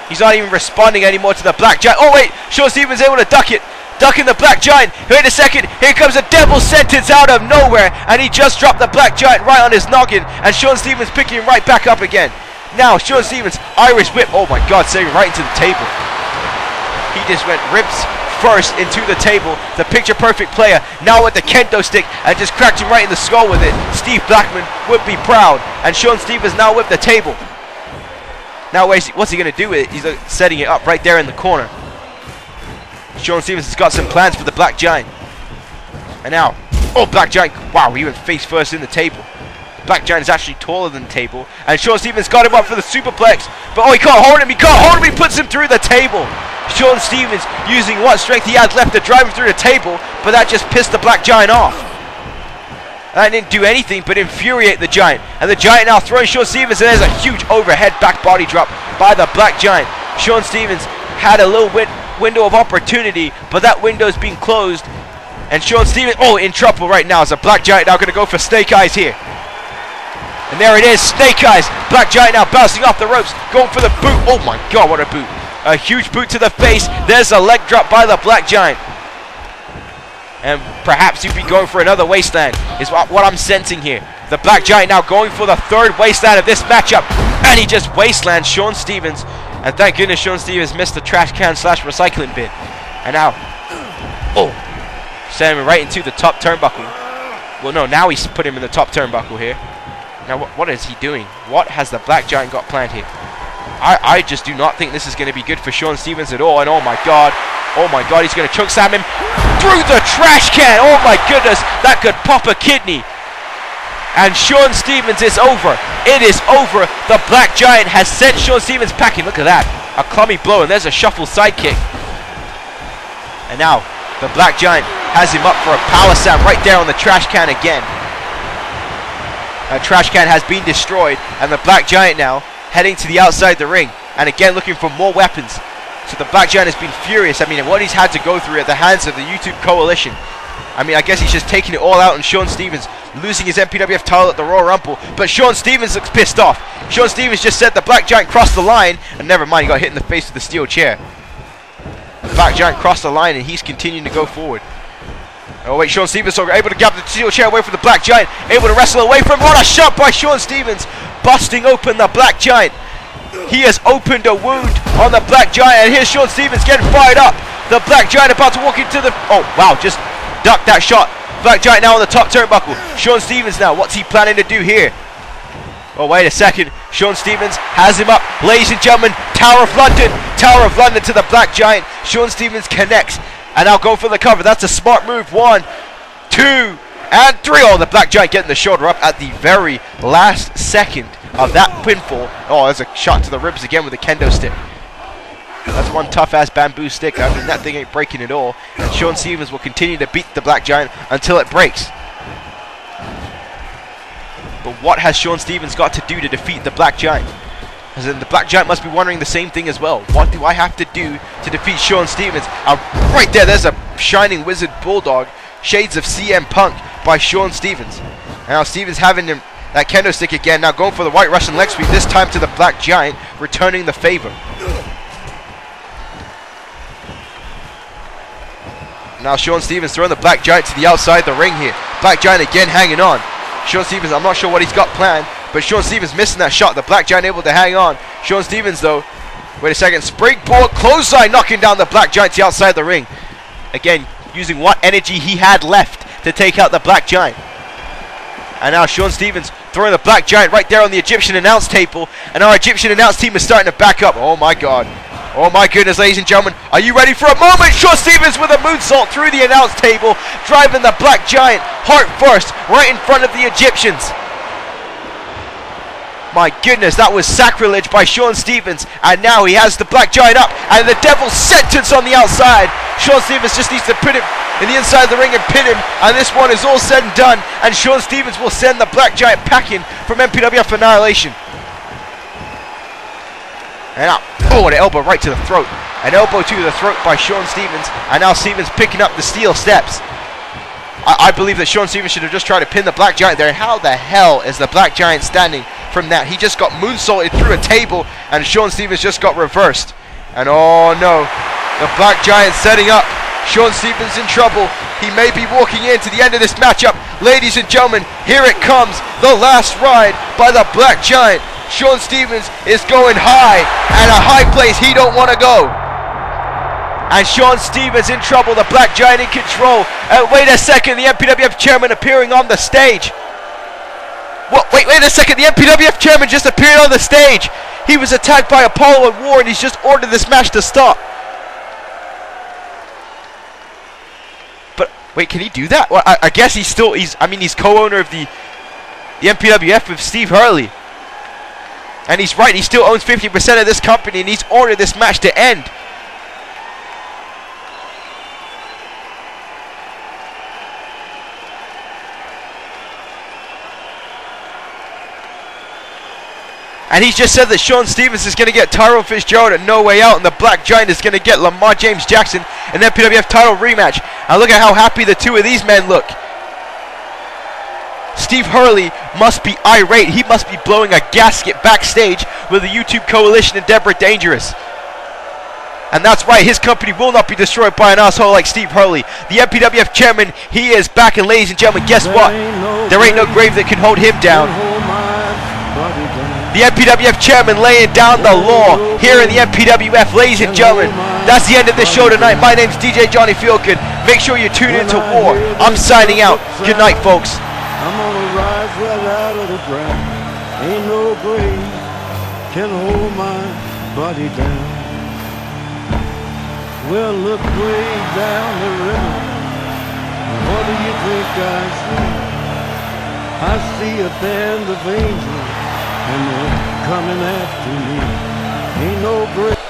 A: He's not even responding anymore to the Black Giant. Oh, wait, Sean Stevens able to duck it. Ducking the Black Giant. Wait a second. Here comes a devil sentence out of nowhere. And he just dropped the Black Giant right on his noggin. And Sean Stevens picking him right back up again. Now, Sean Stevens, Irish whip. Oh my God, saving right into the table. He just went ribs first into the table. The picture-perfect player now with the kendo stick and just cracked him right in the skull with it. Steve Blackman would be proud. And Sean Stevens now with the table. Now, what's he going to do with it? He's setting it up right there in the corner. Sean Stevens has got some plans for the Black Giant. And now, oh, Black Giant, wow, he went face first in the table. Black Giant is actually taller than the table. And Sean Stevens got him up for the superplex. But oh, he can't hold him, he can't hold him, he puts him through the table. Sean Stevens using what strength he had left to drive him through the table, but that just pissed the Black Giant off. That didn't do anything but infuriate the Giant. And the Giant now throwing Sean Stevens, and there's a huge overhead back body drop by the Black Giant. Sean Stevens had a little window of opportunity, but that window's being closed. And Sean Stevens, oh, in trouble right now. Is the Black Giant now going to go for Snake Eyes here? And there it is, Snake Eyes. Black Giant now bouncing off the ropes, going for the boot. Oh my God, what a boot. A huge boot to the face. There's a leg drop by the Black Giant. And perhaps he'd be going for another wasteland, is what I'm sensing here. The Black Giant now going for the third wasteland of this matchup. And he just wastelands Sean Stevens. And thank goodness Sean Stevens missed the trash can slash recycling bin. And now, oh, sent him right into the top turnbuckle. Well, no, now he's put him in the top turnbuckle here. Now, what is he doing? What has the Black Giant got planned here? I just do not think this is going to be good for Sean Stevens at all. And oh my God, he's going to choke slam him through the trash can. Oh my goodness, that could pop a kidney. And Sean Stevens is over. It is over. The Black Giant has sent Sean Stevens packing. Look at that. A clummy blow, and there's a shuffle sidekick. And now the Black Giant has him up for a power slam right there on the trash can again. Trash can has been destroyed, and the Black Giant now heading to the outside the ring, and again looking for more weapons. So the Black Giant has been furious. I mean, what he's had to go through at the hands of the YouTube coalition. I mean, I guess he's just taking it all out on Shawn Stevens, losing his MPWF title at the Royal Rumble. But Shawn Stevens looks pissed off. Shawn Stevens just said the Black Giant crossed the line, and never mind, he got hit in the face with the steel chair. The Black Giant crossed the line, and he's continuing to go forward. Oh wait, Shawn Stevens able to grab the steel chair away from the Black Giant, able to wrestle away from him. What a shot by Shawn Stevens, busting open the Black Giant. He has opened a wound on the Black Giant, and here's Shawn Stevens getting fired up. The Black Giant about to walk into the... Oh, wow, just ducked that shot. Black Giant now on the top turnbuckle. Shawn Stevens now, what's he planning to do here? Oh, wait a second. Shawn Stevens has him up. Ladies and gentlemen, Tower of London. Tower of London to the Black Giant. Shawn Stevens connects. And now go for the cover. That's a smart move. 1, 2, and 3. Oh, the Black Giant getting the shoulder up at the very last second of that pinfall. Oh, there's a shot to the ribs again with a kendo stick. That's one tough-ass bamboo stick. I mean, that thing ain't breaking at all. And Shawn Stevens will continue to beat the Black Giant until it breaks. But what has Shawn Stevens got to do to defeat the Black Giant? As in, the Black Giant must be wondering the same thing as well. What do I have to do to defeat Shawn Stevens? Right there, there's a Shining Wizard Bulldog, shades of CM Punk by Shawn Stevens. And now Stevens having him that kendo stick again, now going for the White Russian leg sweep, this time to the Black Giant, returning the favor. Now Shawn Stevens throwing the Black Giant to the outside the ring here. Black Giant again hanging on. Shawn Stevens, I'm not sure what he's got planned, but Shawn Stevens missing that shot. The Black Giant able to hang on. Shawn Stevens though, wait a second, springboard clothesline, knocking down the Black Giant to the outside the ring. Again, using what energy he had left to take out the Black Giant. And now Shawn Stevens throwing the Black Giant right there on the Egyptian announce table, and our Egyptian announce team is starting to back up. Oh my god. Oh my goodness, ladies and gentlemen, are you ready for a moment? Shawn Stevens with a moonsault through the announce table, driving the Black Giant heart first, right in front of the Egyptians. My goodness, that was sacrilege by Shawn Stevens, and now he has the Black Giant up, and the Devil's Sentence on the outside. Shawn Stevens just needs to put him in the inside of the ring and pin him, and this one is all said and done, and Shawn Stevens will send the Black Giant packing from MPWF Annihilation. And now, oh, an elbow right to the throat. An elbow to the throat by Shawn Stevens, and now Stevens picking up the steel steps. I believe that Shawn Stevens should have just tried to pin the Black Giant there. How the hell is the Black Giant standing from that? He just got moonsaulted through a table, and Shawn Stevens just got reversed. And oh no, the Black Giant setting up. Shawn Stevens in trouble. He may be walking into the end of this matchup. Ladies and gentlemen, here it comes. The last ride by the Black Giant. Shawn Stevens is going high, and a high place he don't want to go. And Shawn Stevens in trouble, the Black Giant in control. Wait a second, the MPWF chairman appearing on the stage. What? Wait a second, the MPWF chairman just appeared on the stage. He was attacked by Apollo and War, and he's just ordered this match to stop. But wait, can he do that? Well, I guess he's co-owner of the MPWF with Steve Hurley. And he's right, he still owns 50% of this company, and he's ordered this match to end. And he's just said that Shawn Stevens is going to get Tyrone Fitzgerald at No Way Out, and the Black Giant is going to get Lamar James Jackson in the MPWF title rematch. And look at how happy the two of these men look. Steve Hurley must be irate. He must be blowing a gasket backstage with the YouTube coalition and Deborah Dangerous. And that's right, his company will not be destroyed by an asshole like Steve Hurley. The MPWF chairman, he is back, and ladies and gentlemen, guess what? There ain't no grave that can hold him down. The MPWF chairman laying down the law here in the MPWF. Ladies and gentlemen, that's the end of this show tonight. My name's DJ Johnny Feelgood. Make sure you tune into War. I'm signing out. Good night, folks.
D: I'm gonna rise right out of the ground. Ain't no grave can hold my body down. Well, look way down the river. What do you think I see? I see a band of angels, and they're coming after me. Ain't no grave.